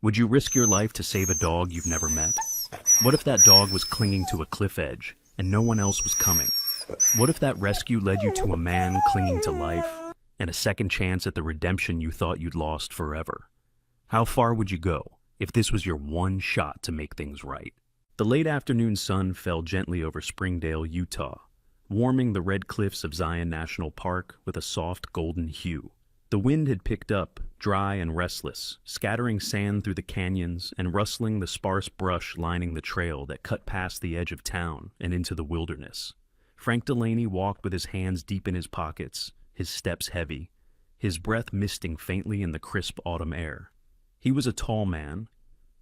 Would you risk your life to save a dog you've never met? What if that dog was clinging to a cliff edge and no one else was coming? What if that rescue led you to a man clinging to life and a second chance at the redemption you thought you'd lost forever? How far would you go if this was your one shot to make things right? The late afternoon sun fell gently over Springdale, Utah, warming the red cliffs of Zion National Park with a soft golden hue. The wind had picked up, dry and restless, scattering sand through the canyons and rustling the sparse brush lining the trail that cut past the edge of town and into the wilderness. Frank Delaney walked with his hands deep in his pockets, his steps heavy, his breath misting faintly in the crisp autumn air. He was a tall man,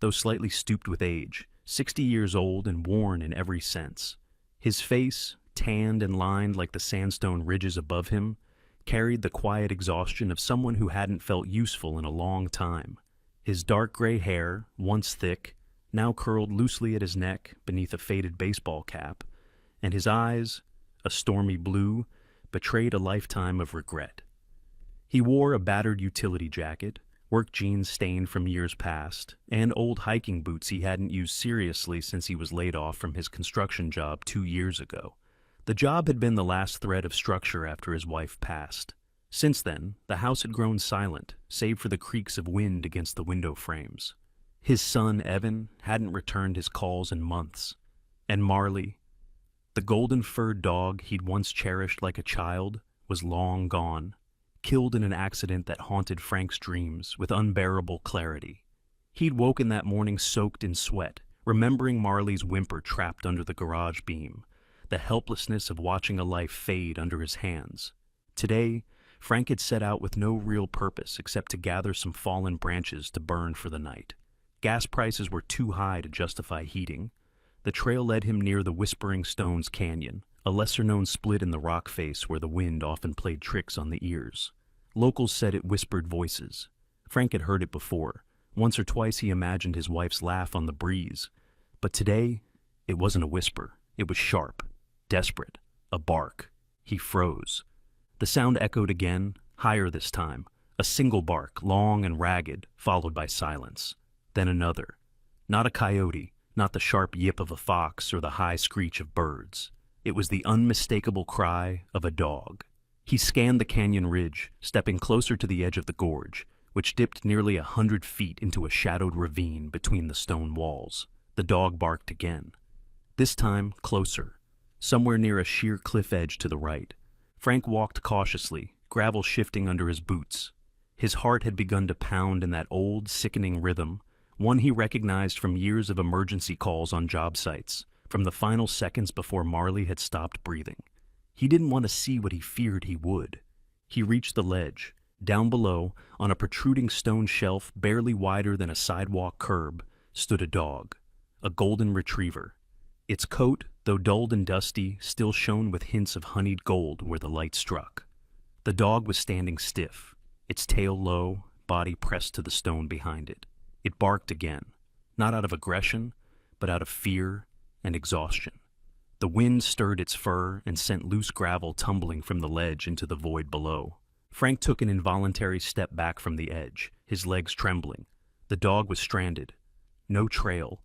though slightly stooped with age, 60 years old and worn in every sense. His face, tanned and lined like the sandstone ridges above him, carried the quiet exhaustion of someone who hadn't felt useful in a long time. His dark gray hair, once thick, now curled loosely at his neck beneath a faded baseball cap, and his eyes, a stormy blue, betrayed a lifetime of regret. He wore a battered utility jacket, work jeans stained from years past, and old hiking boots he hadn't used seriously since he was laid off from his construction job 2 years ago. The job had been the last thread of structure after his wife passed. Since then, the house had grown silent, save for the creaks of wind against the window frames. His son, Evan, hadn't returned his calls in months. And Marley, the golden-furred dog he'd once cherished like a child, was long gone, killed in an accident that haunted Frank's dreams with unbearable clarity. He'd woken that morning soaked in sweat, remembering Marley's whimper trapped under the garage beam, the helplessness of watching a life fade under his hands. Today, Frank had set out with no real purpose except to gather some fallen branches to burn for the night. Gas prices were too high to justify heating. The trail led him near the Whispering Stones Canyon, a lesser-known split in the rock face where the wind often played tricks on the ears. Locals said it whispered voices. Frank had heard it before. Once or twice he imagined his wife's laugh on the breeze. But today, it wasn't a whisper. It was sharp. Desperate, a bark. He froze. The sound echoed again, higher this time, a single bark, long and ragged, followed by silence. Then another. Not a coyote, not the sharp yip of a fox or the high screech of birds. It was the unmistakable cry of a dog. He scanned the canyon ridge, stepping closer to the edge of the gorge, which dipped nearly 100 feet into a shadowed ravine between the stone walls. The dog barked again. This time, closer. Somewhere near a sheer cliff edge to the right. Frank walked cautiously, gravel shifting under his boots. His heart had begun to pound in that old, sickening rhythm, one he recognized from years of emergency calls on job sites, from the final seconds before Marley had stopped breathing. He didn't want to see what he feared he would. He reached the ledge. Down below, on a protruding stone shelf barely wider than a sidewalk curb, stood a dog, a golden retriever. Its coat, though dulled and dusty, still shone with hints of honeyed gold where the light struck. The dog was standing stiff, its tail low, body pressed to the stone behind it. It barked again, not out of aggression, but out of fear and exhaustion. The wind stirred its fur and sent loose gravel tumbling from the ledge into the void below. Frank took an involuntary step back from the edge, his legs trembling. The dog was stranded. No trail.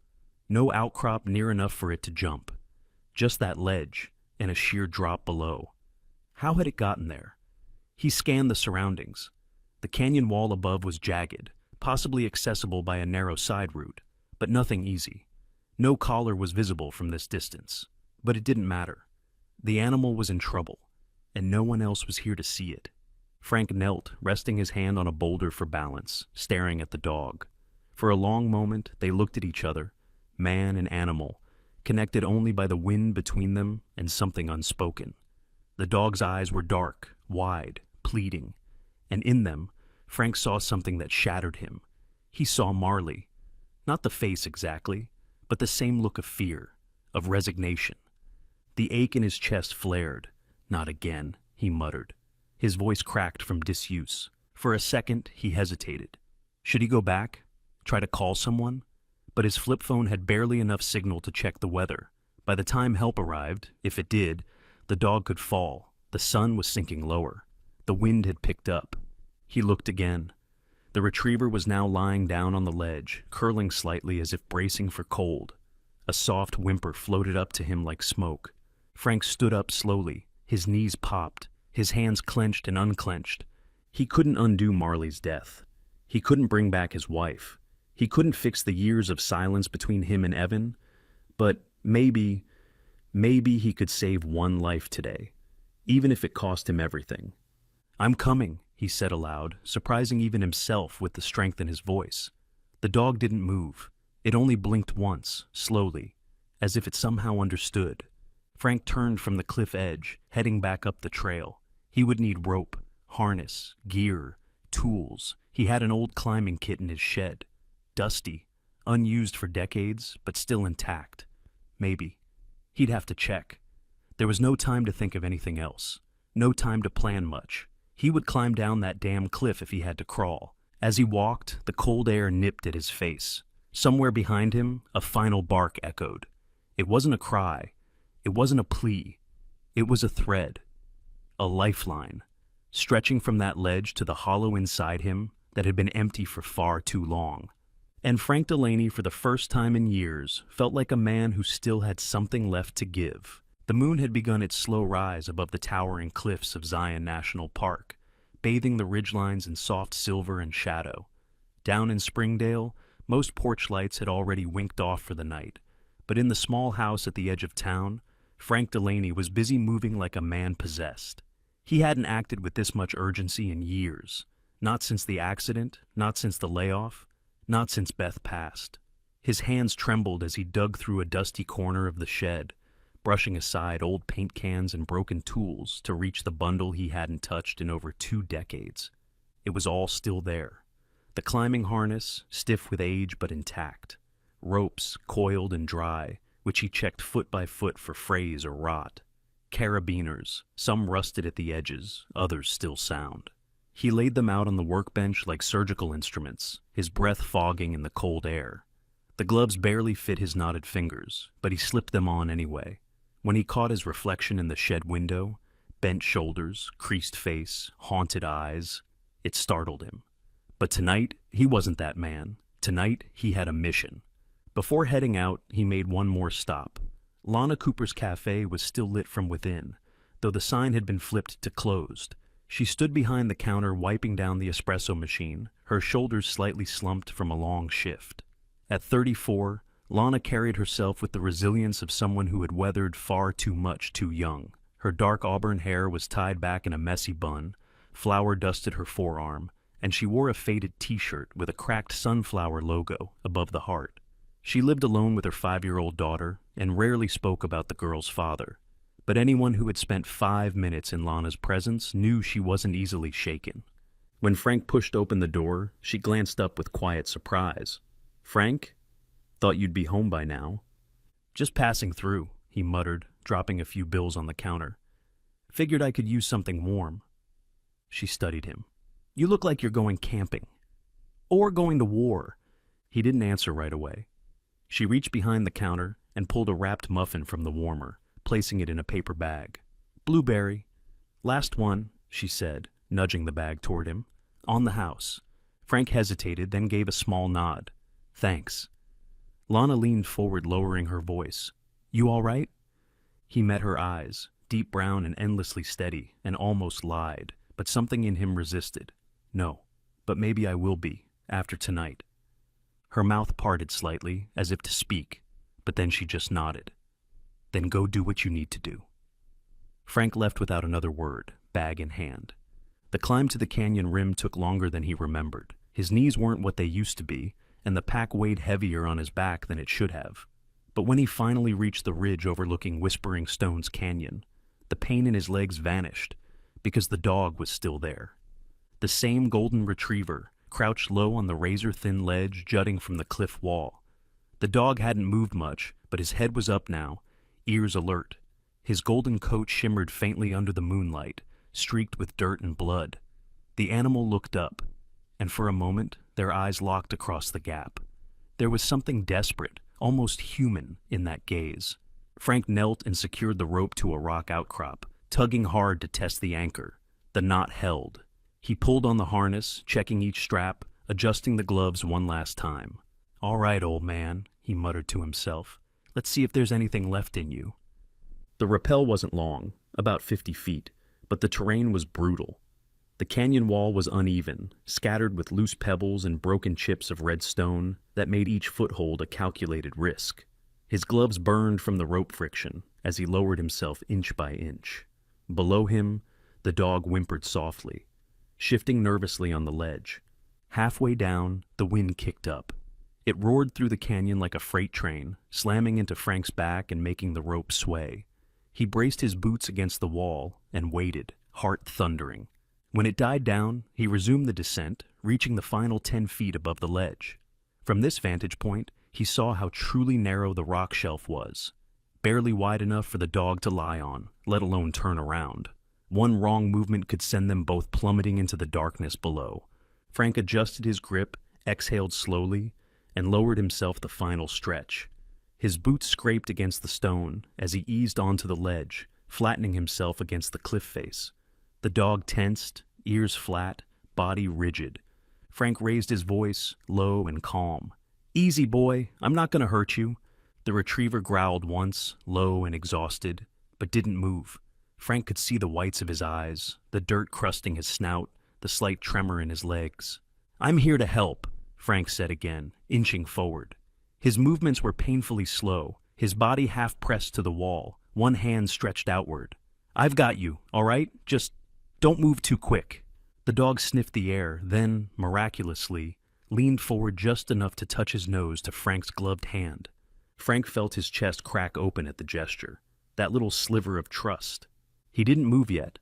No outcrop near enough for it to jump. Just that ledge and a sheer drop below. How had it gotten there? He scanned the surroundings. The canyon wall above was jagged, possibly accessible by a narrow side route, but nothing easy. No collar was visible from this distance, but it didn't matter. The animal was in trouble, and no one else was here to see it. Frank knelt, resting his hand on a boulder for balance, staring at the dog. For a long moment, they looked at each other, man and animal, connected only by the wind between them and something unspoken. The dog's eyes were dark, wide, pleading, and in them, Frank saw something that shattered him. He saw Marley. Not the face exactly, but the same look of fear, of resignation. The ache in his chest flared. Not again, he muttered. His voice cracked from disuse. For a second, he hesitated. Should he go back? Try to call someone? But his flip phone had barely enough signal to check the weather. By the time help arrived, if it did, the dog could fall. The sun was sinking lower. The wind had picked up. He looked again. The retriever was now lying down on the ledge, curling slightly as if bracing for cold. A soft whimper floated up to him like smoke. Frank stood up slowly. His knees popped, his hands clenched and unclenched. He couldn't undo Marley's death. He couldn't bring back his wife. He couldn't fix the years of silence between him and Evan. But maybe he could save one life today, even if it cost him everything. "I'm coming," he said aloud, surprising even himself with the strength in his voice. The dog didn't move. It only blinked once, slowly, as if it somehow understood. Frank turned from the cliff edge, heading back up the trail. He would need rope, harness, gear, tools. He had an old climbing kit in his shed. Dusty, unused for decades, but still intact. Maybe. He'd have to check. There was no time to think of anything else. No time to plan much. He would climb down that damn cliff if he had to crawl. As he walked, the cold air nipped at his face. Somewhere behind him, a final bark echoed. It wasn't a cry. It wasn't a plea. It was a thread. A lifeline, stretching from that ledge to the hollow inside him that had been empty for far too long. And Frank Delaney, for the first time in years, felt like a man who still had something left to give. The moon had begun its slow rise above the towering cliffs of Zion National Park, bathing the ridgelines in soft silver and shadow. Down in Springdale, most porch lights had already winked off for the night, but in the small house at the edge of town, Frank Delaney was busy moving like a man possessed. He hadn't acted with this much urgency in years, not since the accident, not since the layoff, not since Beth passed. His hands trembled as he dug through a dusty corner of the shed, brushing aside old paint cans and broken tools to reach the bundle he hadn't touched in over 2 decades. It was all still there. The climbing harness, stiff with age but intact. Ropes, coiled and dry, which he checked foot by foot for frays or rot. Carabiners, some rusted at the edges, others still sound. He laid them out on the workbench like surgical instruments, his breath fogging in the cold air. The gloves barely fit his knotted fingers, but he slipped them on anyway. When he caught his reflection in the shed window, bent shoulders, creased face, haunted eyes, it startled him. But tonight, he wasn't that man. Tonight, he had a mission. Before heading out, he made one more stop. Lana Cooper's cafe was still lit from within, though the sign had been flipped to closed. She stood behind the counter wiping down the espresso machine, her shoulders slightly slumped from a long shift. At 34, Lana carried herself with the resilience of someone who had weathered far too much too young. Her dark auburn hair was tied back in a messy bun, flour dusted her forearm, and she wore a faded t-shirt with a cracked sunflower logo above the heart. She lived alone with her 5-year-old daughter and rarely spoke about the girl's father. But anyone who had spent 5 minutes in Lana's presence knew she wasn't easily shaken. When Frank pushed open the door, she glanced up with quiet surprise. "Frank? Thought you'd be home by now." "Just passing through," he muttered, dropping a few bills on the counter. "Figured I could use something warm." She studied him. "You look like you're going camping. Or going to war." He didn't answer right away. She reached behind the counter and pulled a wrapped muffin from the warmer, placing it in a paper bag. "Blueberry. Last one," she said, nudging the bag toward him. "On the house." Frank hesitated, then gave a small nod. "Thanks." Lana leaned forward, lowering her voice. "You all right?" He met her eyes, deep brown and endlessly steady, and almost lied, but something in him resisted. "No, but maybe I will be, after tonight." Her mouth parted slightly, as if to speak, but then she just nodded. "Then go do what you need to do." Frank left without another word, bag in hand. The climb to the canyon rim took longer than he remembered. His knees weren't what they used to be, and the pack weighed heavier on his back than it should have. But when he finally reached the ridge overlooking Whispering Stones Canyon, the pain in his legs vanished, because the dog was still there. The same golden retriever, crouched low on the razor-thin ledge jutting from the cliff wall. The dog hadn't moved much, but his head was up now, ears alert. His golden coat shimmered faintly under the moonlight, streaked with dirt and blood. The animal looked up, and for a moment their eyes locked across the gap. There was something desperate, almost human, in that gaze. Frank knelt and secured the rope to a rock outcrop, tugging hard to test the anchor. The knot held. He pulled on the harness, checking each strap, adjusting the gloves one last time. "All right, old man," he muttered to himself. "Let's see if there's anything left in you." The rappel wasn't long, about 50 feet, but the terrain was brutal. The canyon wall was uneven, scattered with loose pebbles and broken chips of red stone that made each foothold a calculated risk. His gloves burned from the rope friction as he lowered himself inch by inch. Below him, the dog whimpered softly, shifting nervously on the ledge. Halfway down, the wind kicked up. It roared through the canyon like a freight train, slamming into Frank's back and making the rope sway. He braced his boots against the wall and waited, heart thundering. When it died down, he resumed the descent, reaching the final 10 feet above the ledge. From this vantage point, he saw how truly narrow the rock shelf was, barely wide enough for the dog to lie on, let alone turn around. One wrong movement could send them both plummeting into the darkness below. Frank adjusted his grip, exhaled slowly, and lowered himself the final stretch. His boots scraped against the stone as he eased onto the ledge, flattening himself against the cliff face. The dog tensed, ears flat, body rigid. Frank raised his voice, low and calm. "Easy, boy, I'm not going to hurt you." The retriever growled once, low and exhausted, but didn't move. Frank could see the whites of his eyes, the dirt crusting his snout, the slight tremor in his legs. "I'm here to help," Frank said again, inching forward. His movements were painfully slow, his body half pressed to the wall, one hand stretched outward. "I've got you, all right? Just don't move too quick." The dog sniffed the air, then, miraculously, leaned forward just enough to touch his nose to Frank's gloved hand. Frank felt his chest crack open at the gesture, that little sliver of trust. He didn't move yet,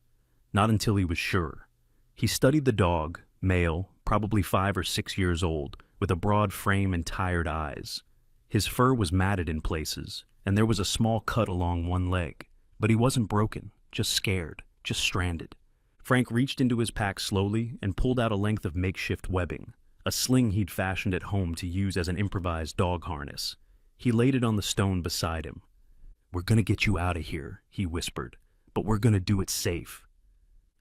not until he was sure. He studied the dog, male, probably 5 or 6 years old, with a broad frame and tired eyes. His fur was matted in places, and there was a small cut along one leg, but he wasn't broken, just scared, just stranded. Frank reached into his pack slowly and pulled out a length of makeshift webbing, a sling he'd fashioned at home to use as an improvised dog harness. He laid it on the stone beside him. "We're gonna get you out of here," he whispered, "but we're gonna do it safe."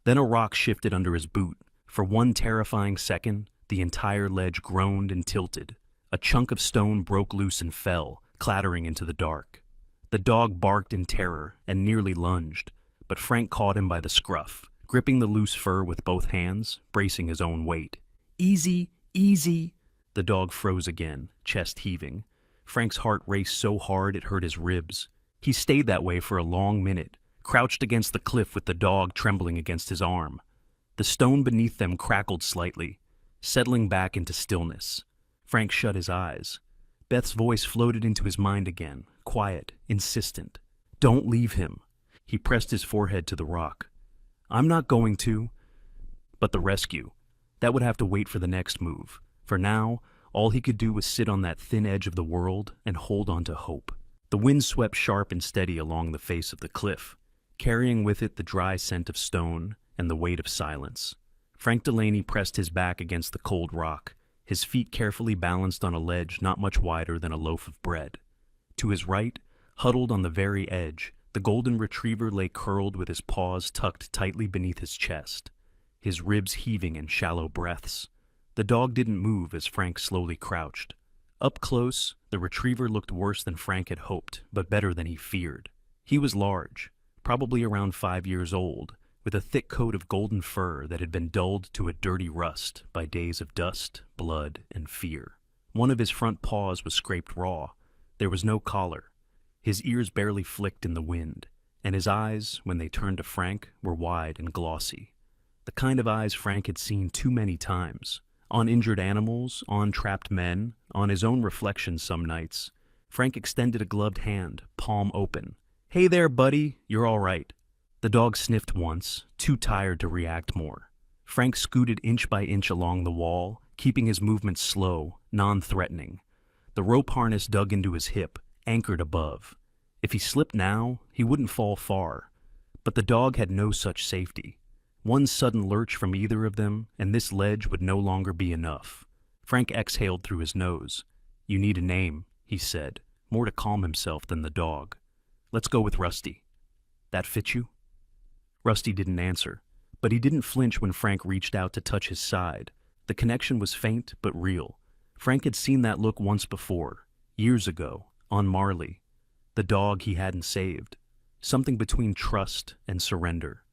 Then a rock shifted under his boot. For one terrifying second, the entire ledge groaned and tilted. A chunk of stone broke loose and fell, clattering into the dark. The dog barked in terror and nearly lunged, but Frank caught him by the scruff, gripping the loose fur with both hands, bracing his own weight. "Easy, easy." The dog froze again, chest heaving. Frank's heart raced so hard it hurt his ribs. He stayed that way for a long minute, crouched against the cliff with the dog trembling against his arm. The stone beneath them crackled slightly, settling back into stillness. Frank shut his eyes. Beth's voice floated into his mind again, quiet, insistent. "Don't leave him." He pressed his forehead to the rock. "I'm not going to." But the rescue, that would have to wait for the next move. For now, all he could do was sit on that thin edge of the world and hold on to hope. The wind swept sharp and steady along the face of the cliff, carrying with it the dry scent of stone and the weight of silence. Frank Delaney pressed his back against the cold rock, his feet carefully balanced on a ledge not much wider than a loaf of bread. To his right, huddled on the very edge, the golden retriever lay curled with his paws tucked tightly beneath his chest, his ribs heaving in shallow breaths. The dog didn't move as Frank slowly crouched. Up close, the retriever looked worse than Frank had hoped, but better than he feared. He was large, probably around 5 years old, with a thick coat of golden fur that had been dulled to a dirty rust by days of dust, blood, and fear. One of his front paws was scraped raw. There was no collar. His ears barely flicked in the wind, and his eyes, when they turned to Frank, were wide and glossy. The kind of eyes Frank had seen too many times. On injured animals, on trapped men, on his own reflection some nights. Frank extended a gloved hand, palm open. "Hey there, buddy, you're all right." The dog sniffed once, too tired to react more. Frank scooted inch by inch along the wall, keeping his movements slow, non-threatening. The rope harness dug into his hip, anchored above. If he slipped now, he wouldn't fall far. But the dog had no such safety. One sudden lurch from either of them, and this ledge would no longer be enough. Frank exhaled through his nose. "You need a name," he said, more to calm himself than the dog. "Let's go with Rusty. That fit you?" Rusty didn't answer, but he didn't flinch when Frank reached out to touch his side. The connection was faint but real. Frank had seen that look once before, years ago, on Marley, the dog he hadn't saved. Something between trust and surrender.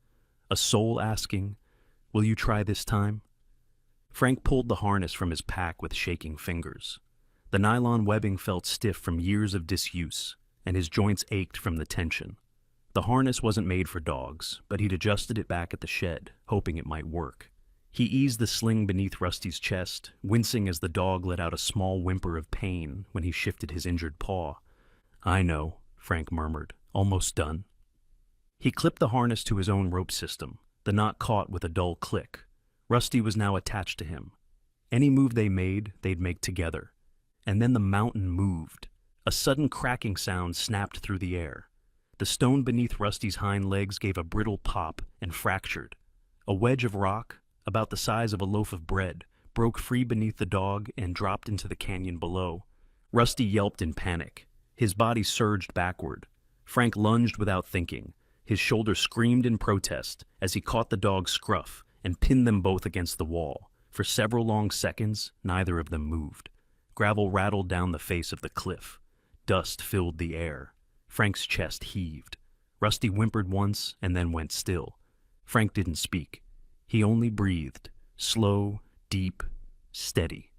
A soul asking, "Will you try this time?" Frank pulled the harness from his pack with shaking fingers. The nylon webbing felt stiff from years of disuse, and his joints ached from the tension. The harness wasn't made for dogs, but he'd adjusted it back at the shed, hoping it might work. He eased the sling beneath Rusty's chest, wincing as the dog let out a small whimper of pain when he shifted his injured paw. "I know," Frank murmured, almost done. He clipped the harness to his own rope system, the knot caught with a dull click. Rusty was now attached to him. Any move they made, they'd make together. And then the mountain moved. A sudden cracking sound snapped through the air. The stone beneath Rusty's hind legs gave a brittle pop and fractured. A wedge of rock, about the size of a loaf of bread, broke free beneath the dog and dropped into the canyon below. Rusty yelped in panic. His body surged backward. Frank lunged without thinking. His shoulder screamed in protest as he caught the dog's scruff and pinned them both against the wall. For several long seconds, neither of them moved. Gravel rattled down the face of the cliff. Dust filled the air. Frank's chest heaved. Rusty whimpered once and then went still. Frank didn't speak. He only breathed, slow, deep, steady.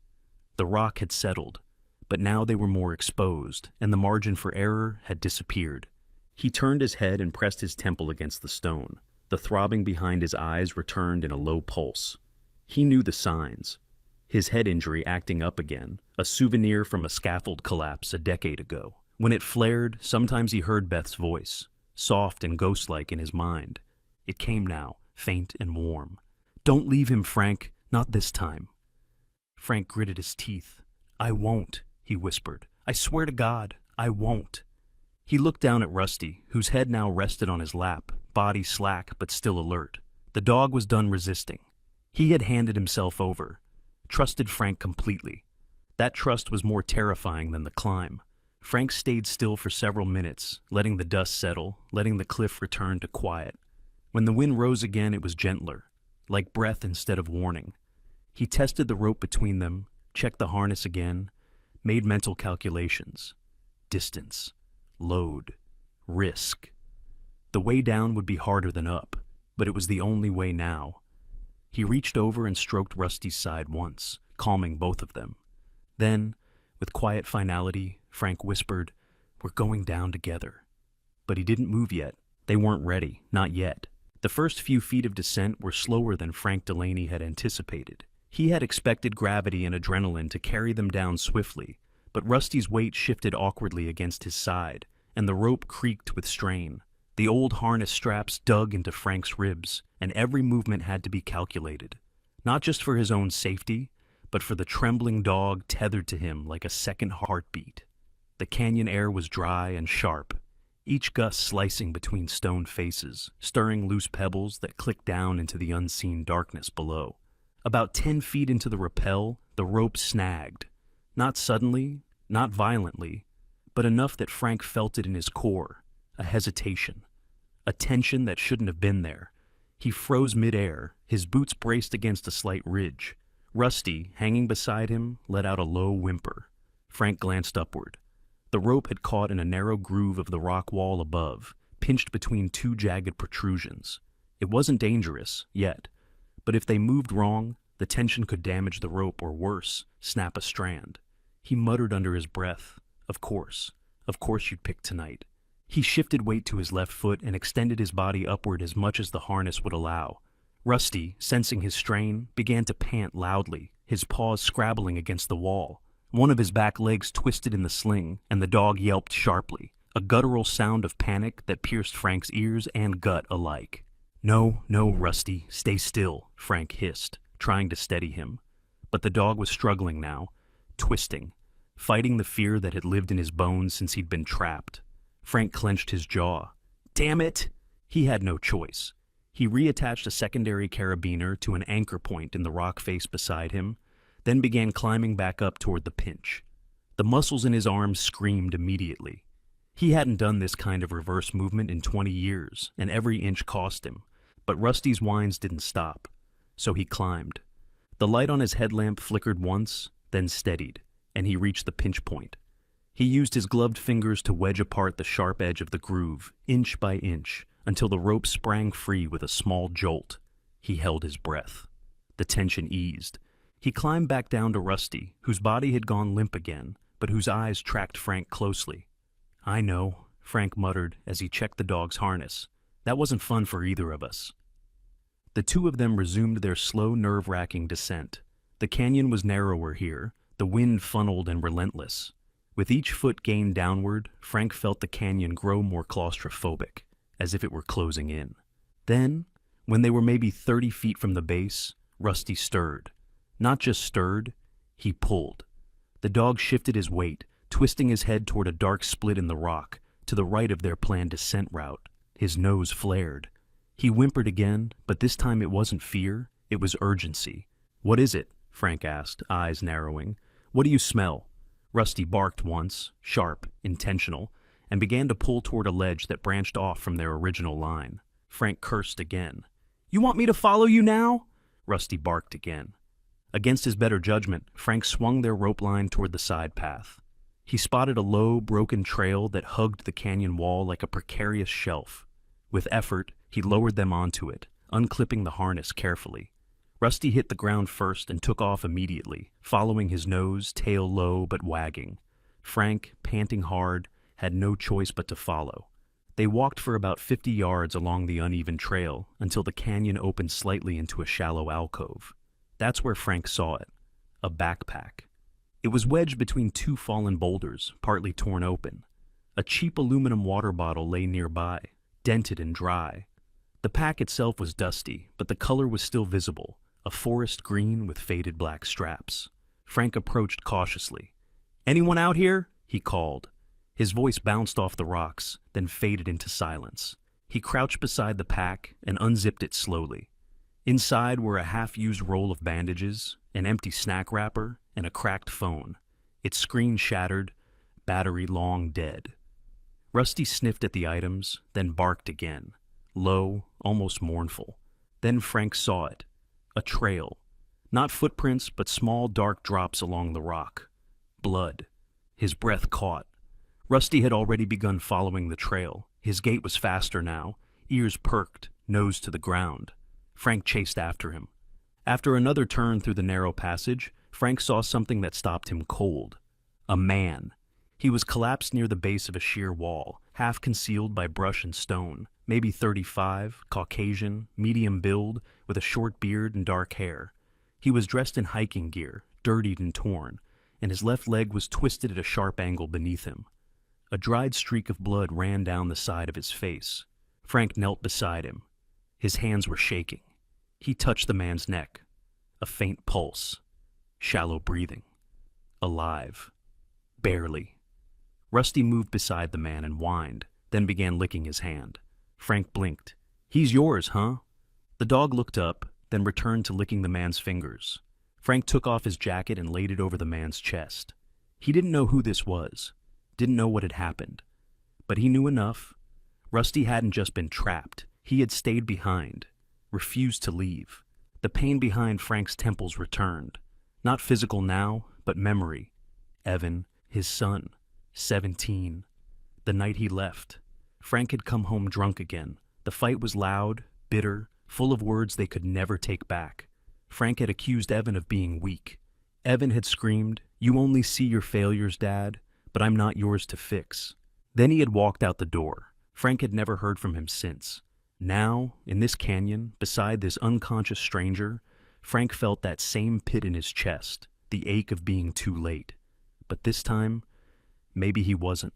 The rock had settled, but now they were more exposed, and the margin for error had disappeared. He turned his head and pressed his temple against the stone. The throbbing behind his eyes returned in a low pulse. He knew the signs. His head injury acting up again, a souvenir from a scaffold collapse a decade ago. When it flared, sometimes he heard Beth's voice, soft and ghost-like in his mind. It came now, faint and warm. "Don't leave him, Frank. Not this time." Frank gritted his teeth. "I won't," he whispered. "I swear to God, I won't." He looked down at Rusty, whose head now rested on his lap, body slack but still alert. The dog was done resisting. He had handed himself over, trusted Frank completely. That trust was more terrifying than the climb. Frank stayed still for several minutes, letting the dust settle, letting the cliff return to quiet. When the wind rose again, it was gentler, like breath instead of warning. He tested the rope between them, checked the harness again, made mental calculations. Distance, load, risk. The way down would be harder than up, but it was the only way now. He reached over and stroked Rusty's side once, calming both of them. Then, with quiet finality, Frank whispered, "We're going down together." But he didn't move yet. They weren't ready, not yet. The first few feet of descent were slower than Frank Delaney had anticipated. He had expected gravity and adrenaline to carry them down swiftly, but Rusty's weight shifted awkwardly against his side, and the rope creaked with strain. The old harness straps dug into Frank's ribs, and every movement had to be calculated, not just for his own safety, but for the trembling dog tethered to him like a second heartbeat. The canyon air was dry and sharp, each gust slicing between stone faces, stirring loose pebbles that clicked down into the unseen darkness below. About 10 feet into the rappel, the rope snagged. Not suddenly, not violently, but enough that Frank felt it in his core. A hesitation. A tension that shouldn't have been there. He froze midair, his boots braced against a slight ridge. Rusty, hanging beside him, let out a low whimper. Frank glanced upward. The rope had caught in a narrow groove of the rock wall above, pinched between two jagged protrusions. It wasn't dangerous, yet, but if they moved wrong, the tension could damage the rope or worse, snap a strand. He muttered under his breath, Of course you'd pick tonight." He shifted weight to his left foot and extended his body upward as much as the harness would allow. Rusty, sensing his strain, began to pant loudly, his paws scrabbling against the wall. One of his back legs twisted in the sling, and the dog yelped sharply, a guttural sound of panic that pierced Frank's ears and gut alike. No, Rusty, stay still," Frank hissed, trying to steady him. But the dog was struggling now, twisting, fighting the fear that had lived in his bones since he'd been trapped. Frank clenched his jaw. Damn it! He had no choice. He reattached a secondary carabiner to an anchor point in the rock face beside him, then began climbing back up toward the pinch. The muscles in his arms screamed immediately. He hadn't done this kind of reverse movement in 20 years, and every inch cost him, but Rusty's whines didn't stop. So he climbed. The light on his headlamp flickered once, then steadied, and he reached the pinch point. He used his gloved fingers to wedge apart the sharp edge of the groove, inch by inch, until the rope sprang free with a small jolt. He held his breath. The tension eased. He climbed back down to Rusty, whose body had gone limp again, but whose eyes tracked Frank closely. "I know," Frank muttered as he checked the dog's harness. "That wasn't fun for either of us." The two of them resumed their slow, nerve-wracking descent. The canyon was narrower here, the wind funneled and relentless. With each foot gained downward, Frank felt the canyon grow more claustrophobic, as if it were closing in. Then, when they were maybe 30 feet from the base, Rusty stirred. Not just stirred, he pulled. The dog shifted his weight, twisting his head toward a dark split in the rock, to the right of their planned descent route. His nose flared. He whimpered again, but this time it wasn't fear, it was urgency. "What is it?" Frank asked, eyes narrowing. "What do you smell?" Rusty barked once, sharp, intentional, and began to pull toward a ledge that branched off from their original line. Frank cursed again. "You want me to follow you now?" Rusty barked again. Against his better judgment, Frank swung their rope line toward the side path. He spotted a low, broken trail that hugged the canyon wall like a precarious shelf. With effort, he lowered them onto it, unclipping the harness carefully. Rusty hit the ground first and took off immediately, following his nose, tail low but wagging. Frank, panting hard, had no choice but to follow. They walked for about 50 yards along the uneven trail until the canyon opened slightly into a shallow alcove. That's where Frank saw it, a backpack. It was wedged between two fallen boulders, partly torn open. A cheap aluminum water bottle lay nearby, dented and dry. The pack itself was dusty, but the color was still visible, a forest green with faded black straps. Frank approached cautiously. "Anyone out here?" he called. His voice bounced off the rocks, then faded into silence. He crouched beside the pack and unzipped it slowly. Inside were a half-used roll of bandages, an empty snack wrapper, and a cracked phone. Its screen shattered, battery long dead. Rusty sniffed at the items, then barked again, low, almost mournful. Then Frank saw it. A trail. Not footprints, but small dark drops along the rock. Blood. His breath caught. Rusty had already begun following the trail. His gait was faster now, ears perked, nose to the ground. Frank chased after him. After another turn through the narrow passage, Frank saw something that stopped him cold. A man. He was collapsed near the base of a sheer wall, half concealed by brush and stone, maybe 35, Caucasian, medium build, with a short beard and dark hair. He was dressed in hiking gear, dirtied and torn, and his left leg was twisted at a sharp angle beneath him. A dried streak of blood ran down the side of his face. Frank knelt beside him. His hands were shaking. He touched the man's neck. A faint pulse. Shallow breathing. Alive. Barely. Rusty moved beside the man and whined, then began licking his hand. Frank blinked. "He's yours, huh?" The dog looked up, then returned to licking the man's fingers. Frank took off his jacket and laid it over the man's chest. He didn't know who this was, didn't know what had happened. But he knew enough. Rusty hadn't just been trapped. He had stayed behind, refused to leave. The pain behind Frank's temples returned. Not physical now, but memory. Evan, his son, 17. The night he left. Frank had come home drunk again. The fight was loud, bitter, full of words they could never take back. Frank had accused Evan of being weak. Evan had screamed, "You only see your failures, Dad, but I'm not yours to fix." Then he had walked out the door. Frank had never heard from him since. Now, in this canyon, beside this unconscious stranger, Frank felt that same pit in his chest, the ache of being too late. But this time, maybe he wasn't.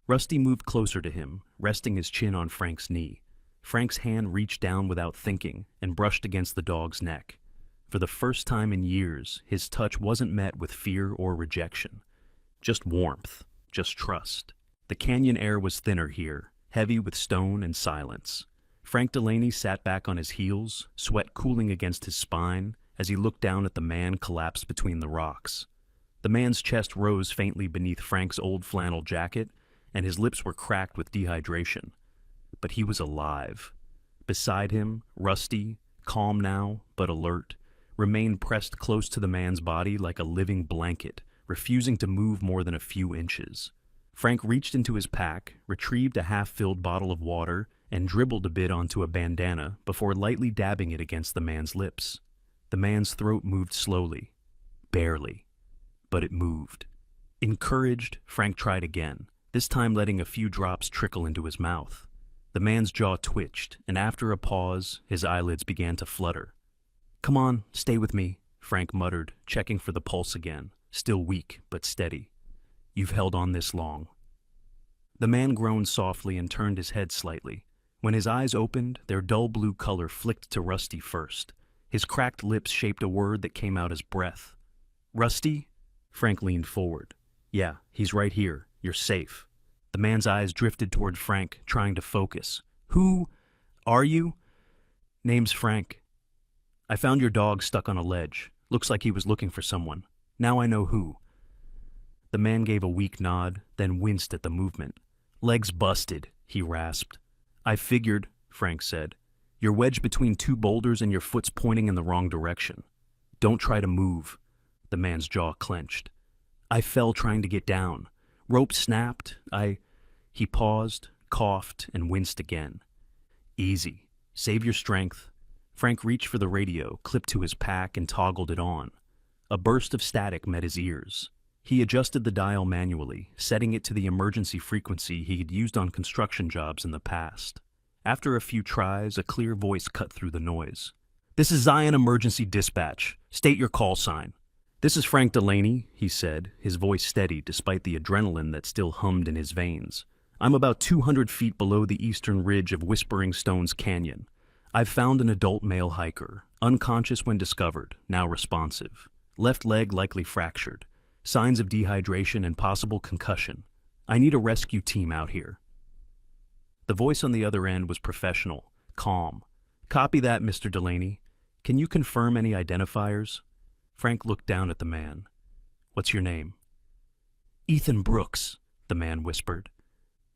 Rusty moved closer to him, resting his chin on Frank's knee. Frank's hand reached down without thinking and brushed against the dog's neck. For the first time in years, his touch wasn't met with fear or rejection. Just warmth, just trust. The canyon air was thinner here, heavy with stone and silence. Frank Delaney sat back on his heels, sweat cooling against his spine, as he looked down at the man collapsed between the rocks. The man's chest rose faintly beneath Frank's old flannel jacket, and his lips were cracked with dehydration. But he was alive. Beside him, Rusty, calm now, but alert, remained pressed close to the man's body like a living blanket, refusing to move more than a few inches. Frank reached into his pack, retrieved a half-filled bottle of water, and dribbled a bit onto a bandana before lightly dabbing it against the man's lips. The man's throat moved slowly. Barely. But it moved. Encouraged, Frank tried again, this time letting a few drops trickle into his mouth. The man's jaw twitched, and after a pause, his eyelids began to flutter. "Come on, stay with me," Frank muttered, checking for the pulse again, still weak but steady. "You've held on this long." The man groaned softly and turned his head slightly. When his eyes opened, their dull blue color flicked to Rusty first. His cracked lips shaped a word that came out as breath. "Rusty?" Frank leaned forward. "Yeah, he's right here. You're safe." The man's eyes drifted toward Frank, trying to focus. "Who are you?" "Name's Frank. I found your dog stuck on a ledge. Looks like he was looking for someone. Now I know who." The man gave a weak nod, then winced at the movement. "Legs busted," he rasped. "I figured," Frank said. "You're wedged between two boulders and your foot's pointing in the wrong direction. Don't try to move." The man's jaw clenched. "I fell trying to get down. Rope snapped. He paused, coughed, and winced again. "Easy. Save your strength." Frank reached for the radio, clipped to his pack, and toggled it on. A burst of static met his ears. He adjusted the dial manually, setting it to the emergency frequency he had used on construction jobs in the past. After a few tries, a clear voice cut through the noise. "This is Zion Emergency Dispatch. State your call sign." "This is Frank Delaney," he said, his voice steady despite the adrenaline that still hummed in his veins. "I'm about 200 feet below the eastern ridge of Whispering Stones Canyon. I've found an adult male hiker, unconscious when discovered, now responsive. Left leg likely fractured. Signs of dehydration and possible concussion. I need a rescue team out here." The voice on the other end was professional, calm. "Copy that, Mr. Delaney. Can you confirm any identifiers?" Frank looked down at the man. "What's your name?" "Ethan Brooks," the man whispered.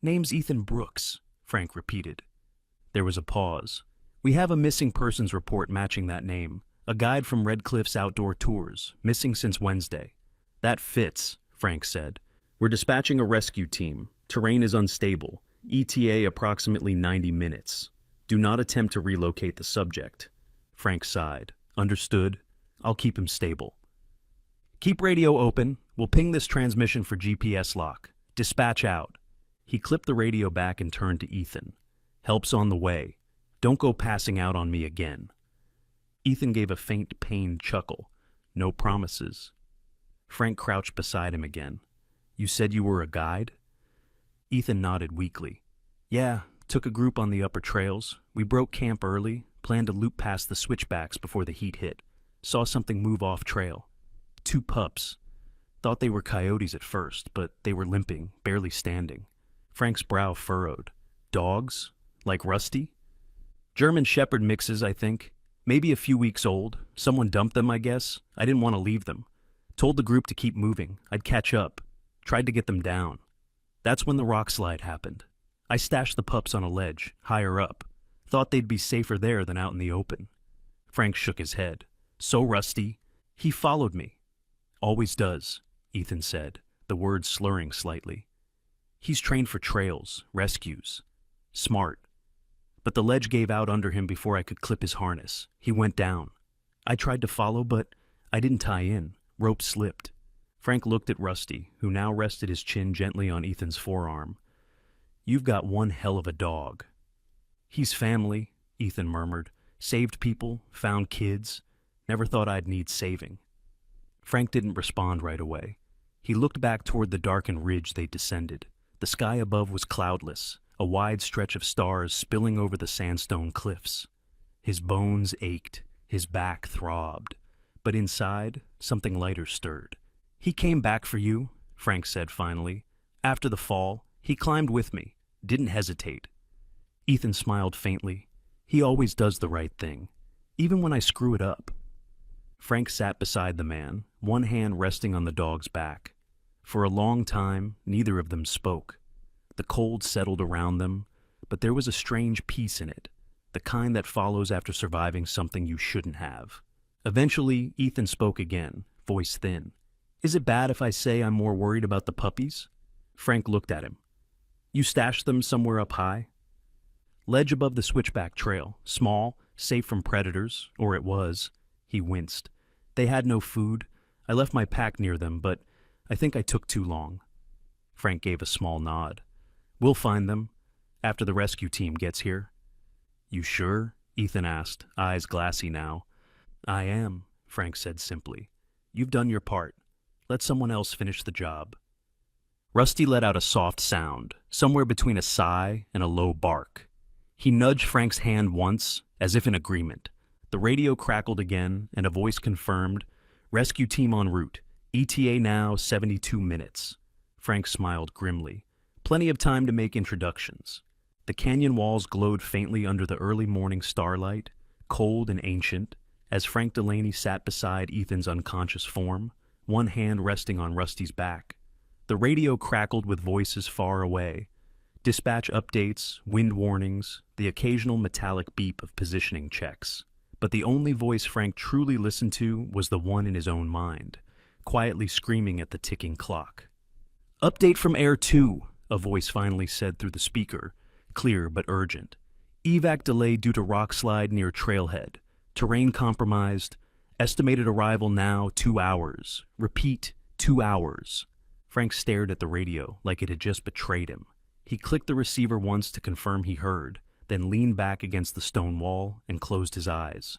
"Name's Ethan Brooks," Frank repeated. There was a pause. "We have a missing persons report matching that name. A guide from Red Cliff's Outdoor Tours, missing since Wednesday." "That fits," Frank said. "We're dispatching a rescue team. Terrain is unstable. ETA approximately 90 minutes. Do not attempt to relocate the subject." Frank sighed. "Understood. I'll keep him stable." "Keep radio open. We'll ping this transmission for GPS lock. Dispatch out." He clipped the radio back and turned to Ethan. "Help's on the way. Don't go passing out on me again." Ethan gave a faint, pained chuckle. "No promises." Frank crouched beside him again. "You said you were a guide?" Ethan nodded weakly. "Yeah, took a group on the upper trails. We broke camp early, planned to loop past the switchbacks before the heat hit. Saw something move off trail. 2 pups. Thought they were coyotes at first, but they were limping, barely standing." Frank's brow furrowed. "Dogs? Like Rusty?" "German Shepherd mixes, I think. Maybe a few weeks old. Someone dumped them, I guess. I didn't want to leave them. Told the group to keep moving. I'd catch up. Tried to get them down. That's when the rock slide happened. I stashed the pups on a ledge, higher up. Thought they'd be safer there than out in the open." Frank shook his head. "So Rusty, he followed me." "Always does," Ethan said, the words slurring slightly. "He's trained for trails, rescues. Smart. But the ledge gave out under him before I could clip his harness. He went down. I tried to follow, but I didn't tie in. Rope slipped." Frank looked at Rusty, who now rested his chin gently on Ethan's forearm. "You've got one hell of a dog." "He's family," Ethan murmured. "Saved people, found kids. Never thought I'd need saving." Frank didn't respond right away. He looked back toward the darkened ridge they descended. The sky above was cloudless, a wide stretch of stars spilling over the sandstone cliffs. His bones ached, his back throbbed, but inside, something lighter stirred. "He came back for you," Frank said finally. "After the fall, he climbed with me, didn't hesitate." Ethan smiled faintly. "He always does the right thing, even when I screw it up." Frank sat beside the man, one hand resting on the dog's back. For a long time, neither of them spoke. The cold settled around them, but there was a strange peace in it, the kind that follows after surviving something you shouldn't have. Eventually, Ethan spoke again, voice thin. Is it bad if I say I'm more worried about the puppies? Frank looked at him. You stashed them somewhere up high? Ledge above the switchback trail, small, safe from predators, or it was. He winced. They had no food. I left my pack near them, but I think I took too long. Frank gave a small nod. We'll find them, after the rescue team gets here. You sure? Ethan asked, eyes glassy now. I am, Frank said simply. You've done your part. Let someone else finish the job. Rusty let out a soft sound, somewhere between a sigh and a low bark. He nudged Frank's hand once, as if in agreement. The radio crackled again, and a voice confirmed, Rescue team en route. ETA now 72 minutes. Frank smiled grimly. Plenty of time to make introductions. The canyon walls glowed faintly under the early morning starlight, cold and ancient, as Frank Delaney sat beside Ethan's unconscious form, one hand resting on Rusty's back. The radio crackled with voices far away. Dispatch updates, wind warnings, the occasional metallic beep of positioning checks. But the only voice Frank truly listened to was the one in his own mind, quietly screaming at the ticking clock. Update from Air 2, a voice finally said through the speaker, clear but urgent. Evac delayed due to rock slide near trailhead. Terrain compromised. Estimated arrival now 2 hours. Repeat, 2 hours. Frank stared at the radio like it had just betrayed him. He clicked the receiver once to confirm he heard, then leaned back against the stone wall and closed his eyes.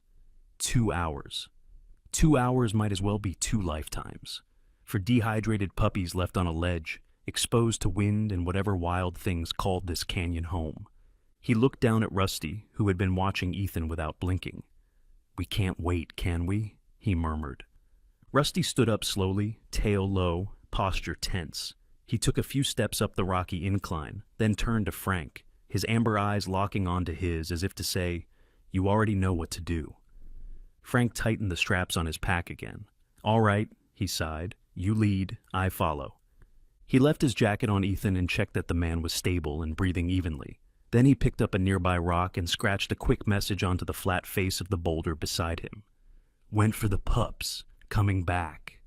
2 hours. 2 hours might as well be 2 lifetimes. For dehydrated puppies left on a ledge, exposed to wind and whatever wild things called this canyon home. He looked down at Rusty, who had been watching Ethan without blinking. We can't wait, can we? He murmured. Rusty stood up slowly, tail low, posture tense. He took a few steps up the rocky incline, then turned to Frank, his amber eyes locking onto his as if to say, You already know what to do. Frank tightened the straps on his pack again. All right, he sighed. You lead, I follow. He left his jacket on Ethan and checked that the man was stable and breathing evenly. Then he picked up a nearby rock and scratched a quick message onto the flat face of the boulder beside him. Went for the pups, coming back.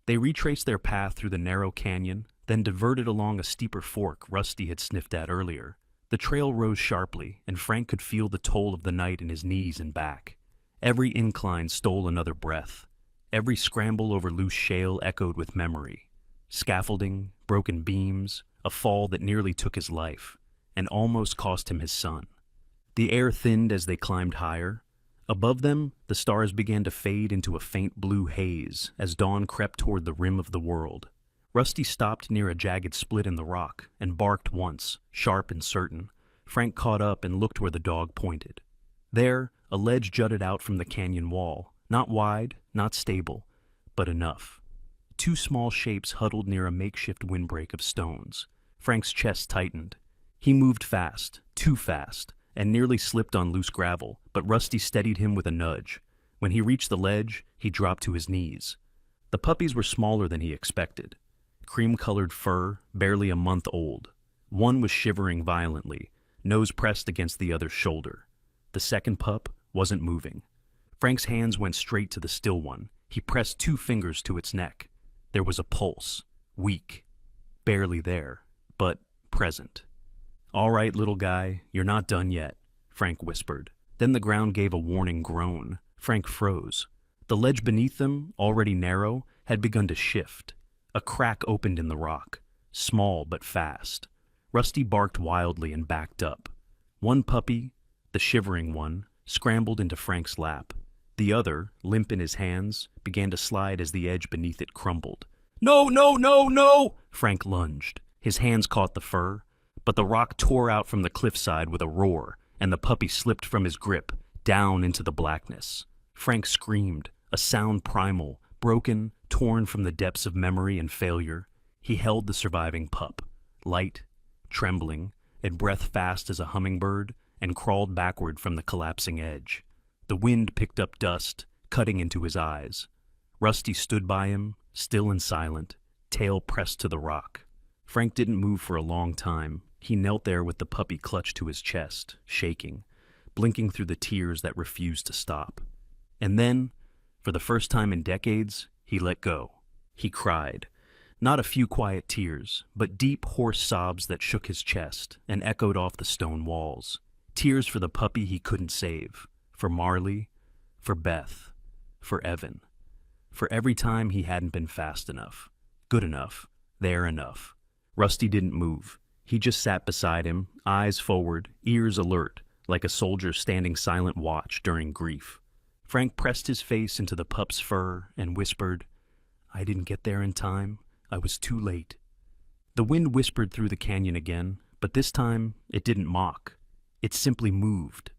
They retraced their path through the narrow canyon, then diverted along a steeper fork Rusty had sniffed at earlier. The trail rose sharply, and Frank could feel the toll of the night in his knees and back. Every incline stole another breath. Every scramble over loose shale echoed with memory. Scaffolding, broken beams, a fall that nearly took his life, and almost cost him his son. The air thinned as they climbed higher. Above them, the stars began to fade into a faint blue haze as dawn crept toward the rim of the world. Rusty stopped near a jagged split in the rock and barked once, sharp and certain. Frank caught up and looked where the dog pointed. There, a ledge jutted out from the canyon wall, not wide, not stable, but enough. 2 small shapes huddled near a makeshift windbreak of stones. Frank's chest tightened. He moved fast, too fast, and nearly slipped on loose gravel, but Rusty steadied him with a nudge. When he reached the ledge, he dropped to his knees. The puppies were smaller than he expected. Cream-colored fur, barely a month old. One was shivering violently, nose pressed against the other's shoulder. The second pup wasn't moving. Frank's hands went straight to the still one. He pressed 2 fingers to its neck. There was a pulse, weak, barely there, but present. All right, little guy, you're not done yet, Frank whispered. Then the ground gave a warning groan. Frank froze. The ledge beneath them, already narrow, had begun to shift. A crack opened in the rock, small but fast. Rusty barked wildly and backed up. One puppy, the shivering one, scrambled into Frank's lap. The other, limp in his hands, began to slide as the edge beneath it crumbled. No, no, no, no! Frank lunged. His hands caught the fur, but the rock tore out from the cliffside with a roar, and the puppy slipped from his grip, down into the blackness. Frank screamed, a sound primal, broken, torn from the depths of memory and failure. He held the surviving pup, light, trembling, and breath fast as a hummingbird, and crawled backward from the collapsing edge. The wind picked up dust, cutting into his eyes. Rusty stood by him, still and silent, tail pressed to the rock. Frank didn't move for a long time. He knelt there with the puppy clutched to his chest, shaking, blinking through the tears that refused to stop. And then, For the first time in decades, he let go. He cried. Not a few quiet tears, but deep, hoarse sobs that shook his chest and echoed off the stone walls. Tears for the puppy he couldn't save, for Marley, for Beth, for Evan, for every time he hadn't been fast enough, good enough, there enough. Rusty didn't move. He just sat beside him, eyes forward, ears alert, like a soldier standing silent watch during grief. Frank pressed his face into the pup's fur and whispered, "I didn't get there in time. I was too late." The wind whispered through the canyon again, but this time it didn't mock. It simply moved.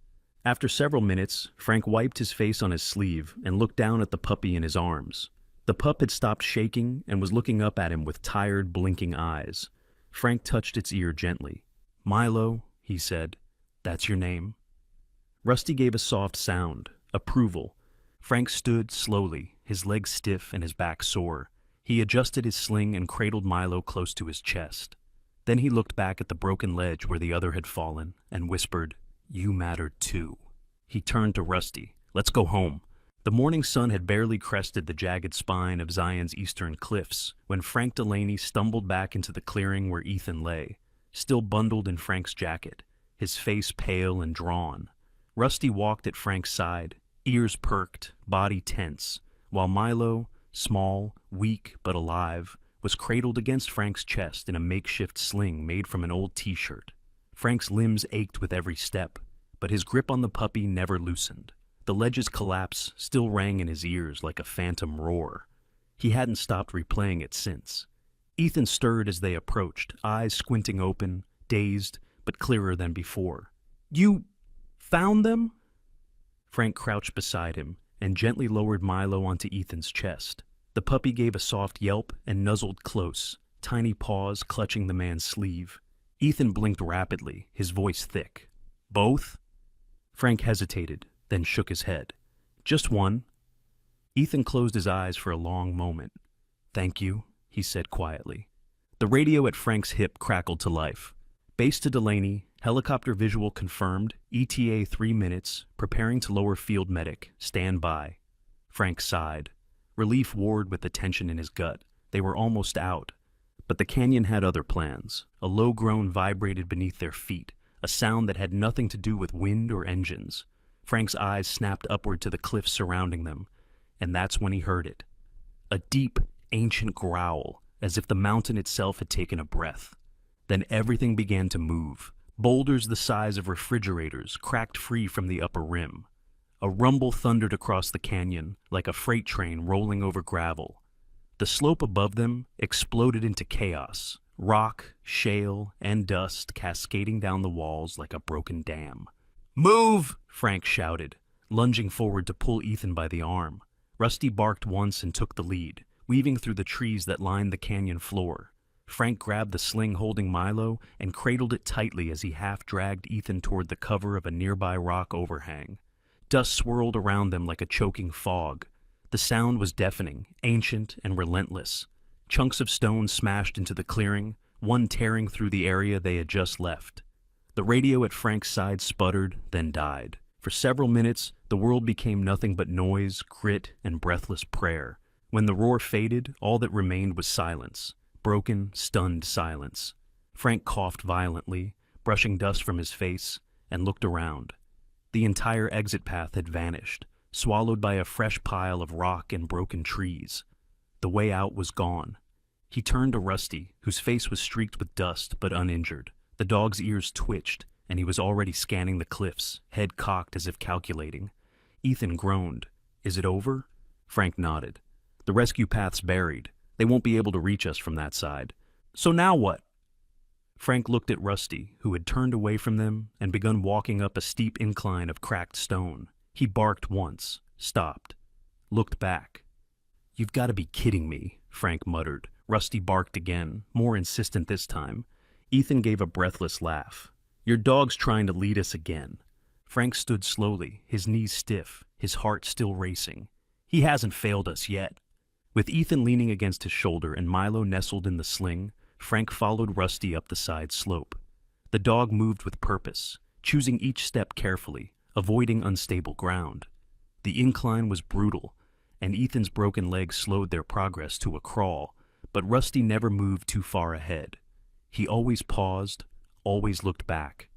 After several minutes, Frank wiped his face on his sleeve and looked down at the puppy in his arms. The pup had stopped shaking and was looking up at him with tired, blinking eyes. Frank touched its ear gently. "Milo," he said, "that's your name." Rusty gave a soft sound, approval. Frank stood slowly, his legs stiff and his back sore. He adjusted his sling and cradled Milo close to his chest. Then he looked back at the broken ledge where the other had fallen and whispered, "You mattered too." He turned to Rusty. "Let's go home." The morning sun had barely crested the jagged spine of Zion's eastern cliffs when Frank Delaney stumbled back into the clearing where Ethan lay, still bundled in Frank's jacket, his face pale and drawn. Rusty walked at Frank's side, ears perked, body tense, while Milo, small, weak but alive, was cradled against Frank's chest in a makeshift sling made from an old t-shirt. Frank's limbs ached with every step, but his grip on the puppy never loosened. The ledge's collapse still rang in his ears like a phantom roar. He hadn't stopped replaying it since. Ethan stirred as they approached, eyes squinting open, dazed, but clearer than before. "You found them?" Frank crouched beside him and gently lowered Milo onto Ethan's chest. The puppy gave a soft yelp and nuzzled close, tiny paws clutching the man's sleeve. Ethan blinked rapidly, his voice thick. "Both?" Frank hesitated, then shook his head. "Just one." Ethan closed his eyes for a long moment. "Thank you," he said quietly. The radio at Frank's hip crackled to life. "Base to Delaney, helicopter visual confirmed, ETA 3 minutes, preparing to lower field medic, stand by." Frank sighed. Relief warred with the tension in his gut. They were almost out. But the canyon had other plans. A low groan vibrated beneath their feet, a sound that had nothing to do with wind or engines. Frank's eyes snapped upward to the cliffs surrounding them, and that's when he heard it. A deep, ancient growl, as if the mountain itself had taken a breath. Then everything began to move. Boulders the size of refrigerators cracked free from the upper rim. A rumble thundered across the canyon, like a freight train rolling over gravel. The slope above them exploded into chaos, rock, shale, and dust cascading down the walls like a broken dam. "Move!" Frank shouted, lunging forward to pull Ethan by the arm. Rusty barked once and took the lead, weaving through the trees that lined the canyon floor. Frank grabbed the sling holding Milo and cradled it tightly as he half-dragged Ethan toward the cover of a nearby rock overhang. Dust swirled around them like a choking fog. The sound was deafening, ancient, and relentless. Chunks of stone smashed into the clearing, one tearing through the area they had just left. The radio at Frank's side sputtered, then died. For several minutes, the world became nothing but noise, grit, and breathless prayer. When the roar faded, all that remained was silence. Broken, stunned silence. Frank coughed violently, brushing dust from his face, and looked around. The entire exit path had vanished, swallowed by a fresh pile of rock and broken trees. The way out was gone. He turned to Rusty, whose face was streaked with dust but uninjured. The dog's ears twitched, and he was already scanning the cliffs, head cocked as if calculating. Ethan groaned. "Is it over?" Frank nodded. "The rescue path's buried. They won't be able to reach us from that side. So now what?" Frank looked at Rusty, who had turned away from them and begun walking up a steep incline of cracked stone. He barked once, stopped, looked back. "You've got to be kidding me," Frank muttered. Rusty barked again, more insistent this time. Ethan gave a breathless laugh. "Your dog's trying to lead us again." Frank stood slowly, his knees stiff, his heart still racing. "He hasn't failed us yet." With Ethan leaning against his shoulder and Milo nestled in the sling, Frank followed Rusty up the side slope. The dog moved with purpose, choosing each step carefully, avoiding unstable ground. The incline was brutal, and Ethan's broken legs slowed their progress to a crawl, but Rusty never moved too far ahead. He always paused, always looked back.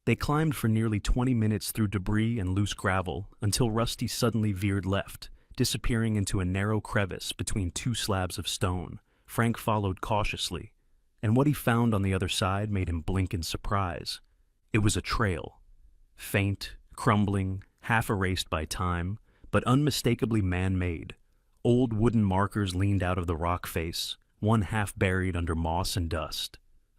They climbed for nearly 20 minutes through debris and loose gravel until Rusty suddenly veered left, disappearing into a narrow crevice between two slabs of stone. Frank followed cautiously, and what he found on the other side made him blink in surprise. It was a trail. Faint, crumbling, half erased by time, but unmistakably man-made. Old wooden markers leaned out of the rock face, one half buried under moss and dust.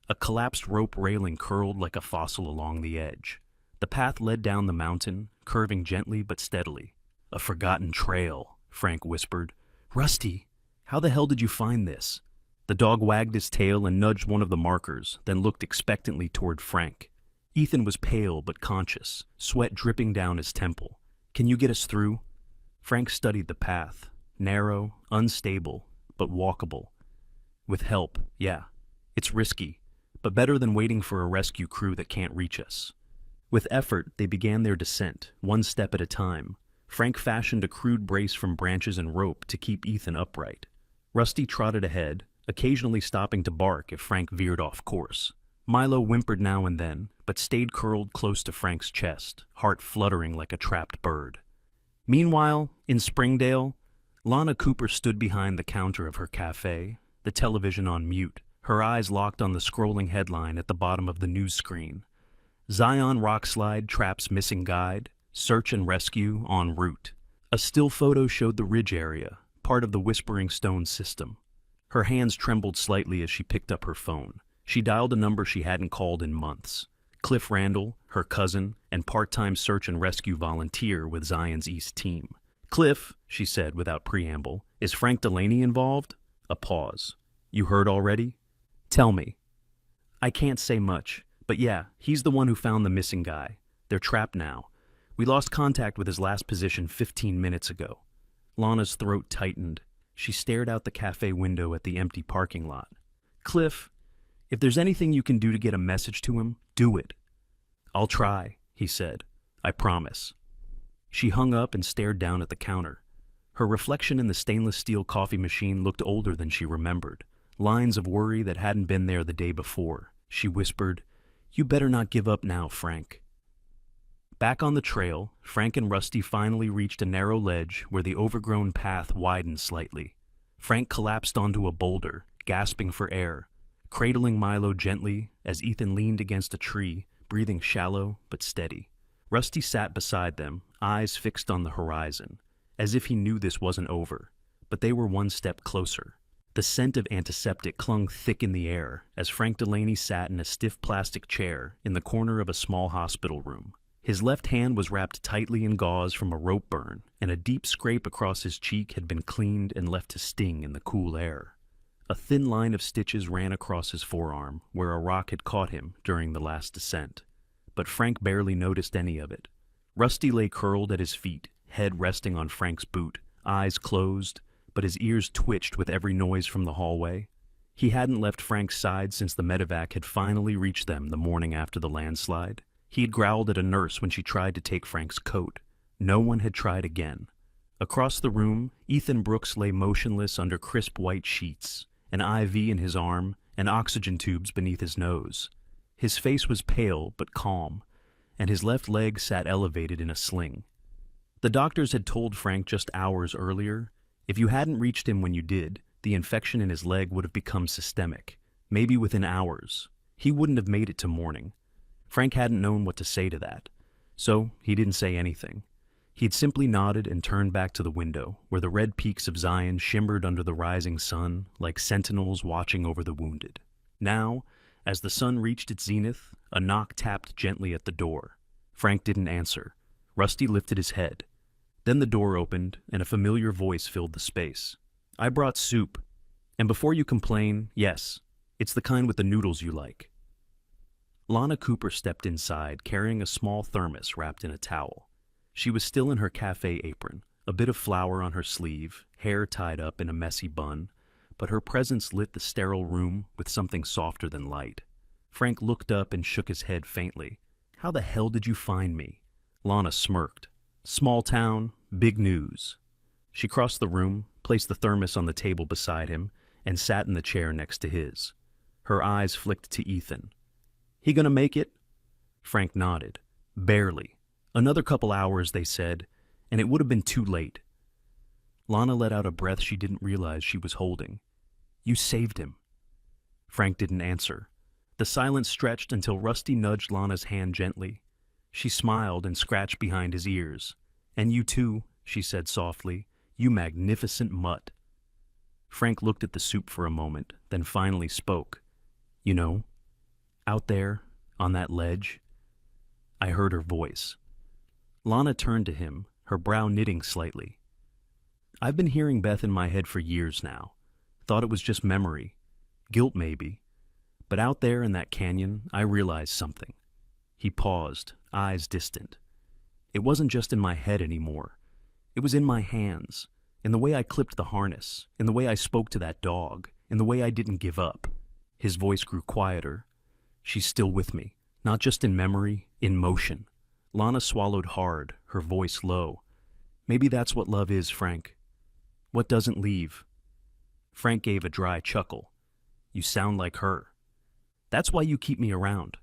A collapsed rope railing curled like a fossil along the edge. The path led down the mountain, curving gently but steadily. "A forgotten trail," Frank whispered. "Rusty, how the hell did you find this?" The dog wagged his tail and nudged one of the markers, then looked expectantly toward Frank. Ethan was pale but conscious, sweat dripping down his temple. "Can you get us through?" Frank studied the path. Narrow, unstable, but walkable. "With help, yeah. It's risky, but better than waiting for a rescue crew that can't reach us." With effort, they began their descent, one step at a time. Frank fashioned a crude brace from branches and rope to keep Ethan upright. Rusty trotted ahead, occasionally stopping to bark if Frank veered off course. Milo whimpered now and then, but stayed curled close to Frank's chest, heart fluttering like a trapped bird. Meanwhile, in Springdale, Lana Cooper stood behind the counter of her cafe, the television on mute, her eyes locked on the scrolling headline at the bottom of the news screen. Zion Rockslide traps missing guide, search and rescue en route. A still photo showed the ridge area, part of the Whispering Stone system. Her hands trembled slightly as she picked up her phone. She dialed a number she hadn't called in months. Cliff Randall, her cousin, and part-time search and rescue volunteer with Zion's East team. "Cliff," she said without preamble, "is Frank Delaney involved?" A pause. "You heard already?" "Tell me." "I can't say much, but yeah, he's the one who found the missing guy. They're trapped now. We lost contact with his last position 15 minutes ago." Lana's throat tightened. She stared out the cafe window at the empty parking lot. "Cliff, if there's anything you can do to get a message to him, do it." "I'll try," he said. "I promise." She hung up and stared down at the counter. Her reflection in the stainless steel coffee machine looked older than she remembered. Lines of worry that hadn't been there the day before. She whispered, "You better not give up now, Frank." Back on the trail, Frank and Rusty finally reached a narrow ledge where the overgrown path widened slightly. Frank collapsed onto a boulder, gasping for air, cradling Milo gently as Ethan leaned against a tree, breathing shallow but steady. Rusty sat beside them, eyes fixed on the horizon, as if he knew this wasn't over, but they were one step closer. The scent of antiseptic clung thick in the air as Frank Delaney sat in a stiff plastic chair in the corner of a small hospital room. His left hand was wrapped tightly in gauze from a rope burn, and a deep scrape across his cheek had been cleaned and left to sting in the cool air. A thin line of stitches ran across his forearm, where a rock had caught him during the last descent. But Frank barely noticed any of it. Rusty lay curled at his feet, head resting on Frank's boot, eyes closed, but his ears twitched with every noise from the hallway. He hadn't left Frank's side since the medevac had finally reached them the morning after the landslide. He had growled at a nurse when she tried to take Frank's coat. No one had tried again. Across the room, Ethan Brooks lay motionless under crisp white sheets, an IV in his arm, and oxygen tubes beneath his nose. His face was pale but calm, and his left leg sat elevated in a sling. The doctors had told Frank just hours earlier, if you hadn't reached him when you did, the infection in his leg would have become systemic, maybe within hours. He wouldn't have made it to morning. Frank hadn't known what to say to that, so he didn't say anything. He'd simply nodded and turned back to the window, where the red peaks of Zion shimmered under the rising sun like sentinels watching over the wounded. Now, as the sun reached its zenith, a knock tapped gently at the door. Frank didn't answer. Rusty lifted his head. Then the door opened, and a familiar voice filled the space. "I brought soup. And before you complain, yes, it's the kind with the noodles you like." Lana Cooper stepped inside, carrying a small thermos wrapped in a towel. She was still in her cafe apron, a bit of flour on her sleeve, hair tied up in a messy bun, but her presence lit the sterile room with something softer than light. Frank looked up and shook his head faintly. "How the hell did you find me?" Lana smirked. "Small town, big news. She crossed the room, placed the thermos on the table beside him, and sat in the chair next to his. Her eyes flicked to Ethan. "He gonna make it?" Frank nodded. "Barely. Another couple hours," they said, and it would have been too late. Lana let out a breath she didn't realize she was holding. "You saved him." Frank didn't answer. The silence stretched until Rusty nudged Lana's hand gently. She smiled and scratched behind his ears. "And you too," she said softly. "You magnificent mutt." Frank looked at the soup for a moment, then finally spoke. "You know, out there, on that ledge." I heard her voice. Lana turned to him, her brow knitting slightly. "I've been hearing Beth in my head for years now. Thought it was just memory. Guilt, maybe. But out there in that canyon, I realized something." He paused, eyes distant. "It wasn't just in my head anymore. It was in my hands, in the way I clipped the harness, in the way I spoke to that dog, in the way I didn't give up." His voice grew quieter. "She's still with me, not just in memory, in motion." Lana swallowed hard, her voice low. "Maybe that's what love is, Frank. What doesn't leave." Frank gave a dry chuckle. "You sound like her. That's why you keep me around."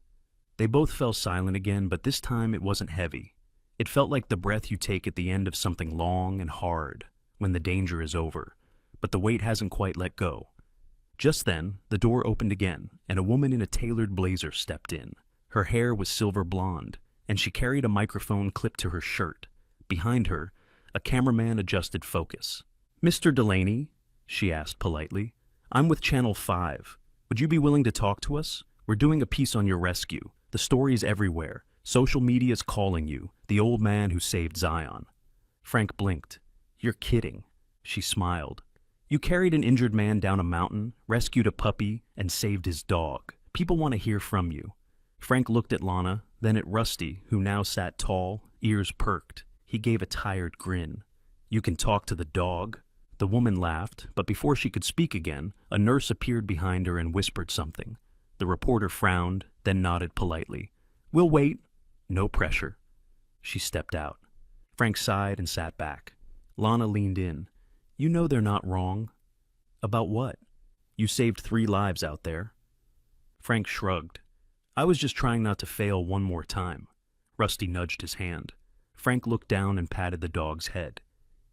They both fell silent again, but this time it wasn't heavy. It felt like the breath you take at the end of something long and hard, when the danger is over, but the weight hasn't quite let go. Just then, the door opened again, and a woman in a tailored blazer stepped in. Her hair was silver blonde, and she carried a microphone clipped to her shirt. Behind her, a cameraman adjusted focus. "Mr. Delaney," she asked politely, "I'm with Channel 5. Would you be willing to talk to us? We're doing a piece on your rescue. The story's everywhere. Social media's calling you, the old man who saved Zion." Frank blinked. "You're kidding." She smiled. "You carried an injured man down a mountain, rescued a puppy, and saved his dog. People want to hear from you." Frank looked at Lana, then at Rusty, who now sat tall, ears perked. He gave a tired grin. "You can talk to the dog." The woman laughed, but before she could speak again, a nurse appeared behind her and whispered something. The reporter frowned, then nodded politely. "We'll wait." "No pressure." She stepped out. Frank sighed and sat back. Lana leaned in. "You know they're not wrong." "About what?" "You saved 3 lives out there." Frank shrugged. "I was just trying not to fail one more time." Rusty nudged his hand. Frank looked down and patted the dog's head.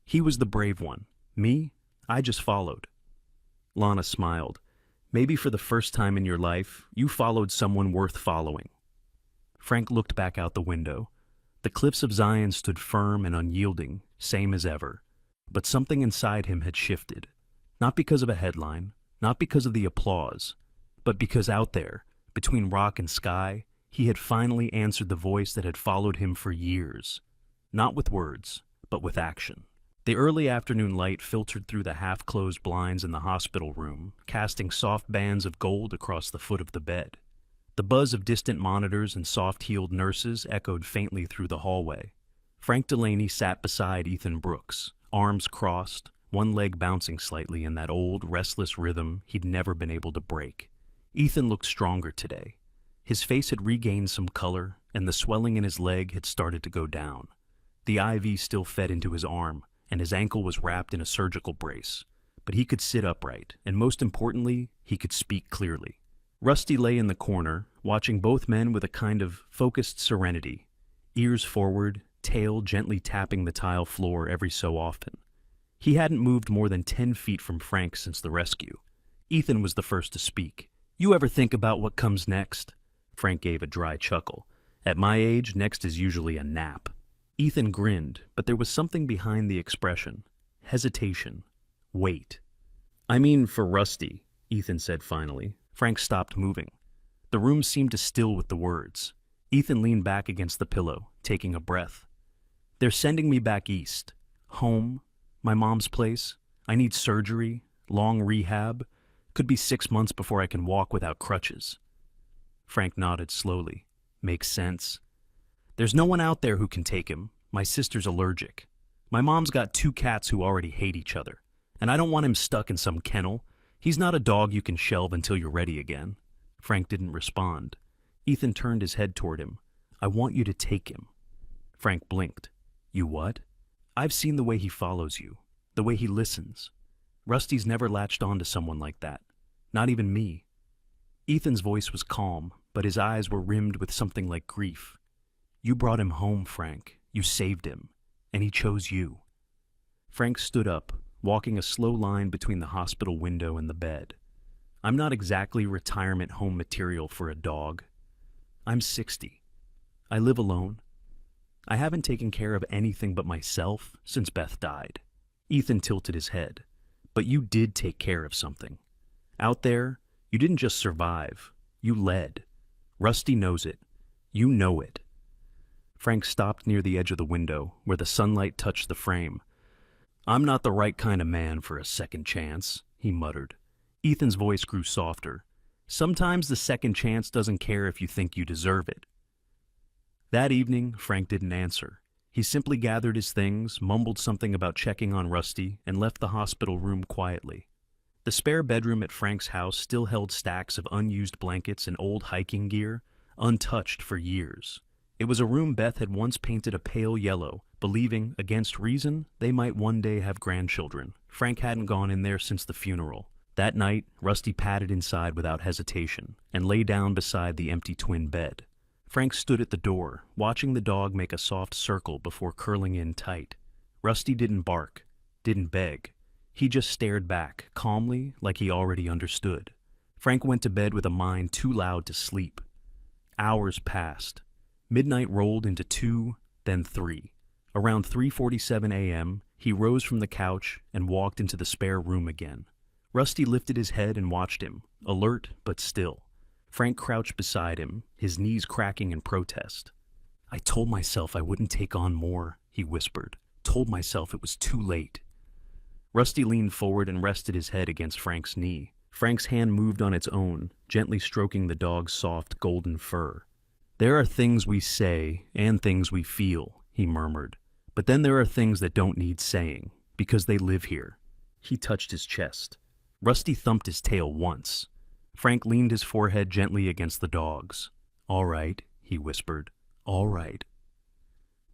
"He was the brave one. Me? I just followed." Lana smiled. "Maybe for the first time in your life, you followed someone worth following." Frank looked back out the window. The cliffs of Zion stood firm and unyielding, same as ever. But something inside him had shifted. Not because of a headline, not because of the applause, but because out there, between rock and sky, he had finally answered the voice that had followed him for years. Not with words, but with action. The early afternoon light filtered through the half-closed blinds in the hospital room, casting soft bands of gold across the foot of the bed. The buzz of distant monitors and soft-heeled nurses echoed faintly through the hallway. Frank Delaney sat beside Ethan Brooks, arms crossed, one leg bouncing slightly in that old, restless rhythm he'd never been able to break. Ethan looked stronger today. His face had regained some color, and the swelling in his leg had started to go down. The IV still fed into his arm, and his ankle was wrapped in a surgical brace. But he could sit upright, and most importantly, he could speak clearly. Rusty lay in the corner, watching both men with a kind of focused serenity, ears forward, tail gently tapping the tile floor every so often. He hadn't moved more than 10 feet from Frank since the rescue. Ethan was the first to speak. "You ever think about what comes next?" Frank gave a dry chuckle. "At my age, next is usually a nap." Ethan grinned, but there was something behind the expression. Hesitation. Wait. "I mean, for Rusty," Ethan said finally. Frank stopped moving. The room seemed to still with the words. Ethan leaned back against the pillow, taking a breath. "They're sending me back east. Home. My mom's place. I need surgery. Long rehab. Could be 6 months before I can walk without crutches." Frank nodded slowly. "Makes sense. There's no one out there who can take him. My sister's allergic. My mom's got 2 cats who already hate each other. And I don't want him stuck in some kennel. He's not a dog you can shelve until you're ready again." Frank didn't respond. Ethan turned his head toward him. "I want you to take him." Frank blinked. "You what?" "I've seen the way he follows you. The way he listens. Rusty's never latched on to someone like that. Not even me. Ethan's voice was calm, but his eyes were rimmed with something like grief. You brought him home, Frank. You saved him. And he chose you. Frank stood up, walking a slow line between the hospital window and the bed. I'm not exactly retirement home material for a dog. I'm 60. I live alone. I haven't taken care of anything but myself since Beth died. Ethan tilted his head. But you did take care of something. Out there, you didn't just survive. You led. Rusty knows it. You know it. Frank stopped near the edge of the window, where the sunlight touched the frame. I'm not the right kind of man for a second chance, he muttered. Ethan's voice grew softer. Sometimes the second chance doesn't care if you think you deserve it. That evening, Frank didn't answer. He simply gathered his things, mumbled something about checking on Rusty, and left the hospital room quietly. The spare bedroom at Frank's house still held stacks of unused blankets and old hiking gear, untouched for years. It was a room Beth had once painted a pale yellow, believing, against reason, they might one day have grandchildren. Frank hadn't gone in there since the funeral. That night, Rusty padded inside without hesitation and lay down beside the empty twin bed. Frank stood at the door, watching the dog make a soft circle before curling in tight. Rusty didn't bark, didn't beg. He just stared back, calmly, like he already understood. Frank went to bed with a mind too loud to sleep. Hours passed. Midnight rolled into 2, then 3. Around 3:47 a.m., he rose from the couch and walked into the spare room again. Rusty lifted his head and watched him, alert but still. Frank crouched beside him, his knees cracking in protest. I told myself I wouldn't take on more, he whispered. Told myself it was too late. Rusty leaned forward and rested his head against Frank's knee. Frank's hand moved on its own, gently stroking the dog's soft golden fur. There are things we say and things we feel, he murmured. But then there are things that don't need saying, because they live here. He touched his chest. Rusty thumped his tail once. Frank leaned his forehead gently against the dog's. All right, he whispered. All right.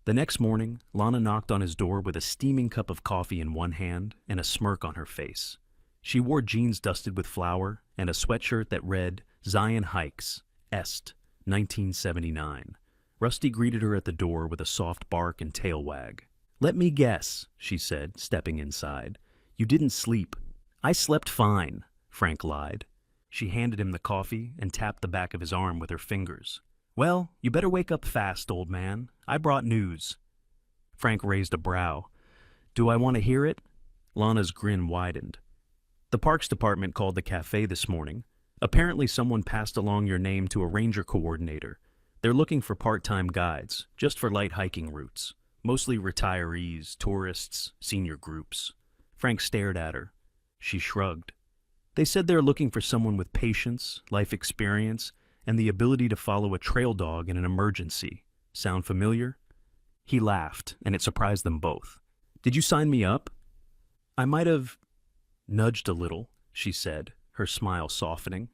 The next morning, Lana knocked on his door with a steaming cup of coffee in one hand and a smirk on her face. She wore jeans dusted with flour and a sweatshirt that read, Zion Hikes, Est, 1979. Rusty greeted her at the door with a soft bark and tail wag. Let me guess, she said, stepping inside. You didn't sleep. I slept fine, Frank lied. She handed him the coffee and tapped the back of his arm with her fingers. Well, you better wake up fast, old man. I brought news. Frank raised a brow. Do I want to hear it? Lana's grin widened. The Parks Department called the cafe this morning. Apparently someone passed along your name to a ranger coordinator. They're looking for part-time guides, just for light hiking routes. Mostly retirees, tourists, senior groups. Frank stared at her. She shrugged. They said they're looking for someone with patience, life experience, and the ability to follow a trail dog in an emergency. Sound familiar? He laughed, and it surprised them both. Did you sign me up? I might have nudged a little, she said, her smile softening.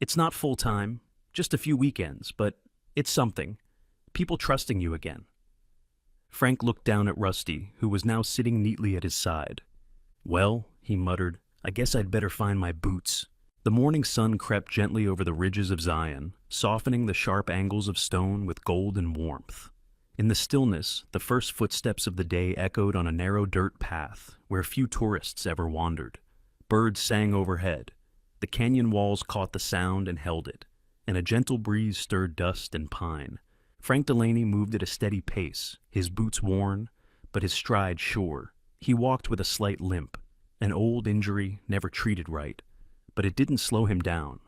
It's not full-time, just a few weekends, but it's something. People trusting you again. Frank looked down at Rusty, who was now sitting neatly at his side. Well, he muttered, I guess I'd better find my boots. The morning sun crept gently over the ridges of Zion, softening the sharp angles of stone with golden warmth. In the stillness, the first footsteps of the day echoed on a narrow dirt path where few tourists ever wandered. Birds sang overhead. The canyon walls caught the sound and held it, and a gentle breeze stirred dust and pine. Frank Delaney moved at a steady pace, his boots worn, but his stride sure. He walked with a slight limp, an old injury never treated right, but it didn't slow him down.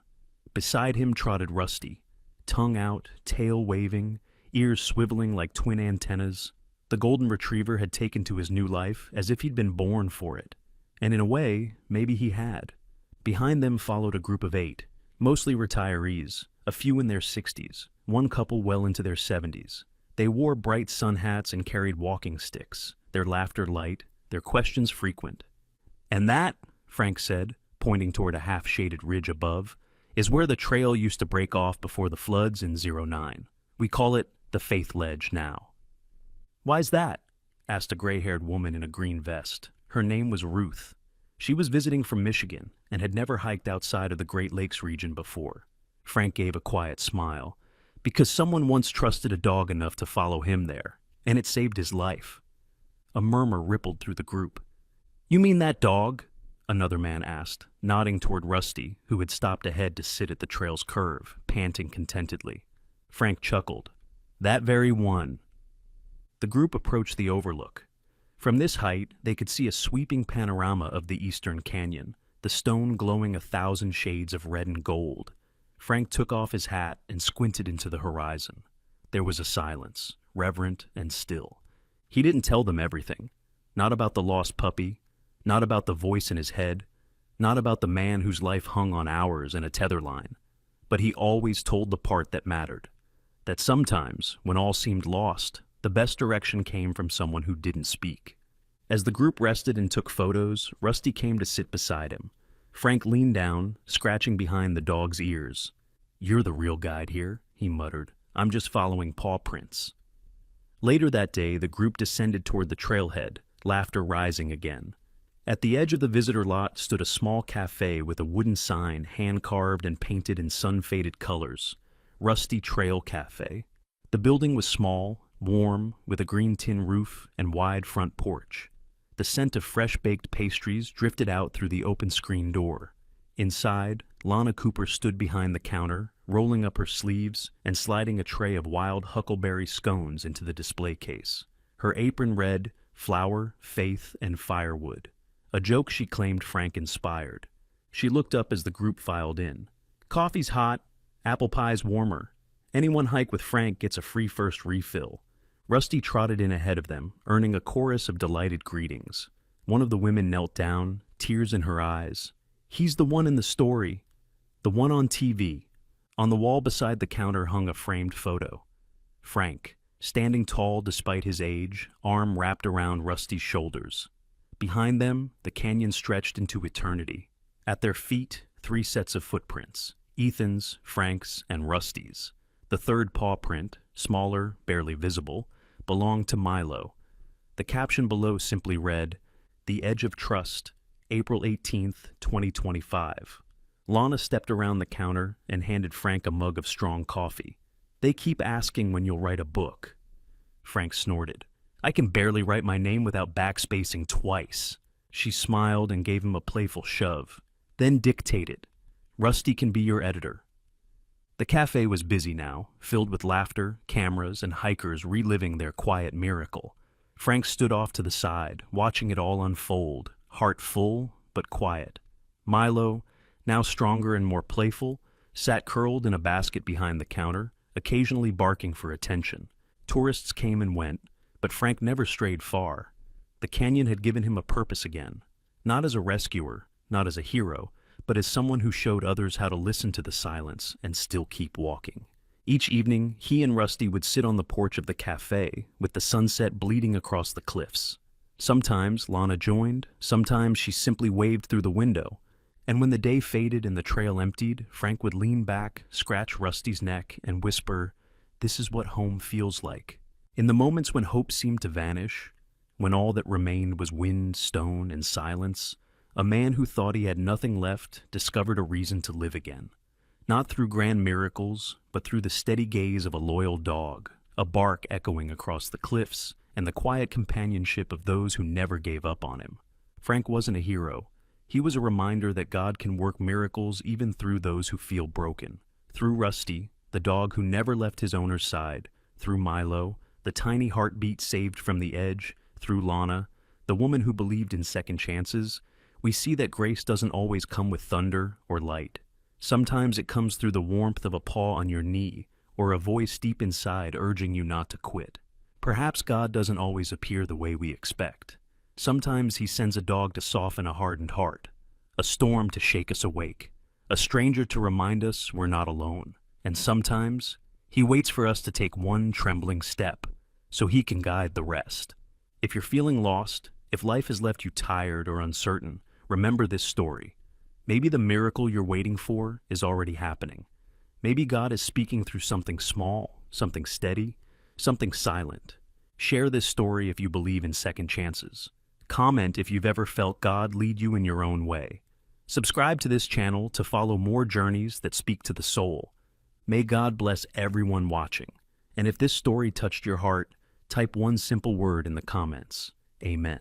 Beside him trotted Rusty, tongue out, tail waving, ears swiveling like twin antennas. The golden retriever had taken to his new life as if he'd been born for it, and in a way, maybe he had. Behind them followed a group of 8, mostly retirees, a few in their 60s, one couple well into their 70s. They wore bright sun hats and carried walking sticks, their laughter light, their questions frequent. And that, Frank said, pointing toward a half-shaded ridge above, is where the trail used to break off before the floods in '09. We call it the Faith Ledge now. Why's that? Asked a gray-haired woman in a green vest, Her name was Ruth. She was visiting from Michigan and had never hiked outside of the Great Lakes region before. Frank gave a quiet smile, because someone once trusted a dog enough to follow him there, and it saved his life. A murmur rippled through the group. "You mean that dog?" another man asked, nodding toward Rusty, who had stopped ahead to sit at the trail's curve, panting contentedly. Frank chuckled. "That very one." The group approached the overlook. From this height, they could see a sweeping panorama of the Eastern Canyon, the stone glowing 1,000 shades of red and gold. Frank took off his hat and squinted into the horizon. There was a silence, reverent and still. He didn't tell them everything. Not about the lost puppy, not about the voice in his head, not about the man whose life hung on hours and a tether line. But he always told the part that mattered. That sometimes, when all seemed lost, the best direction came from someone who didn't speak. As the group rested and took photos, Rusty came to sit beside him. Frank leaned down, scratching behind the dog's ears. "You're the real guide here," he muttered. "I'm just following paw prints." Later that day, the group descended toward the trailhead, laughter rising again. At the edge of the visitor lot stood a small cafe with a wooden sign hand-carved and painted in sun-faded colors. Rusty Trail Cafe. The building was small, warm, with a green tin roof and wide front porch. The scent of fresh-baked pastries drifted out through the open screen door. Inside, Lana Cooper stood behind the counter, rolling up her sleeves and sliding a tray of wild huckleberry scones into the display case. Her apron read, "Flour, Faith, and Firewood," a joke she claimed Frank inspired. She looked up as the group filed in. "Coffee's hot, apple pie's warmer. Anyone hike with Frank gets a free first refill." Rusty trotted in ahead of them, earning a chorus of delighted greetings. One of the women knelt down, tears in her eyes. "He's the one in the story. The one on TV." On the wall beside the counter hung a framed photo. Frank, standing tall despite his age, arm wrapped around Rusty's shoulders. Behind them, the canyon stretched into eternity. At their feet, 3 sets of footprints, Ethan's, Frank's, and Rusty's. The third paw print, smaller, barely visible, belonged to Milo. The caption below simply read, "The Edge of Trust, April 18th, 2025. Lana stepped around the counter and handed Frank a mug of strong coffee. "They keep asking when you'll write a book." Frank snorted. "I can barely write my name without backspacing twice." She smiled and gave him a playful shove, then dictated, "Rusty can be your editor." The cafe was busy now, filled with laughter, cameras, and hikers reliving their quiet miracle. Frank stood off to the side, watching it all unfold, heart full but quiet. Milo, now stronger and more playful, sat curled in a basket behind the counter, occasionally barking for attention. Tourists came and went, but Frank never strayed far. The canyon had given him a purpose again, not as a rescuer, not as a hero, but as someone who showed others how to listen to the silence and still keep walking. Each evening, he and Rusty would sit on the porch of the cafe, with the sunset bleeding across the cliffs. Sometimes Lana joined, sometimes she simply waved through the window, and when the day faded and the trail emptied, Frank would lean back, scratch Rusty's neck, and whisper, "This is what home feels like." In the moments when hope seemed to vanish, when all that remained was wind, stone, and silence, a man who thought he had nothing left discovered a reason to live again. Not through grand miracles, but through the steady gaze of a loyal dog, a bark echoing across the cliffs, and the quiet companionship of those who never gave up on him. Frank wasn't a hero. He was a reminder that God can work miracles even through those who feel broken. Through Rusty, the dog who never left his owner's side, through Milo, the tiny heartbeat saved from the edge, through Lana, the woman who believed in second chances, we see that grace doesn't always come with thunder or light. Sometimes it comes through the warmth of a paw on your knee, or a voice deep inside urging you not to quit. Perhaps God doesn't always appear the way we expect. Sometimes he sends a dog to soften a hardened heart, a storm to shake us awake, a stranger to remind us we're not alone. And sometimes he waits for us to take one trembling step, so he can guide the rest. If you're feeling lost, if life has left you tired or uncertain, remember this story. Maybe the miracle you're waiting for is already happening. Maybe God is speaking through something small, something steady, something silent. Share this story if you believe in second chances. Comment if you've ever felt God lead you in your own way. Subscribe to this channel to follow more journeys that speak to the soul. May God bless everyone watching. And if this story touched your heart, type one simple word in the comments. Amen.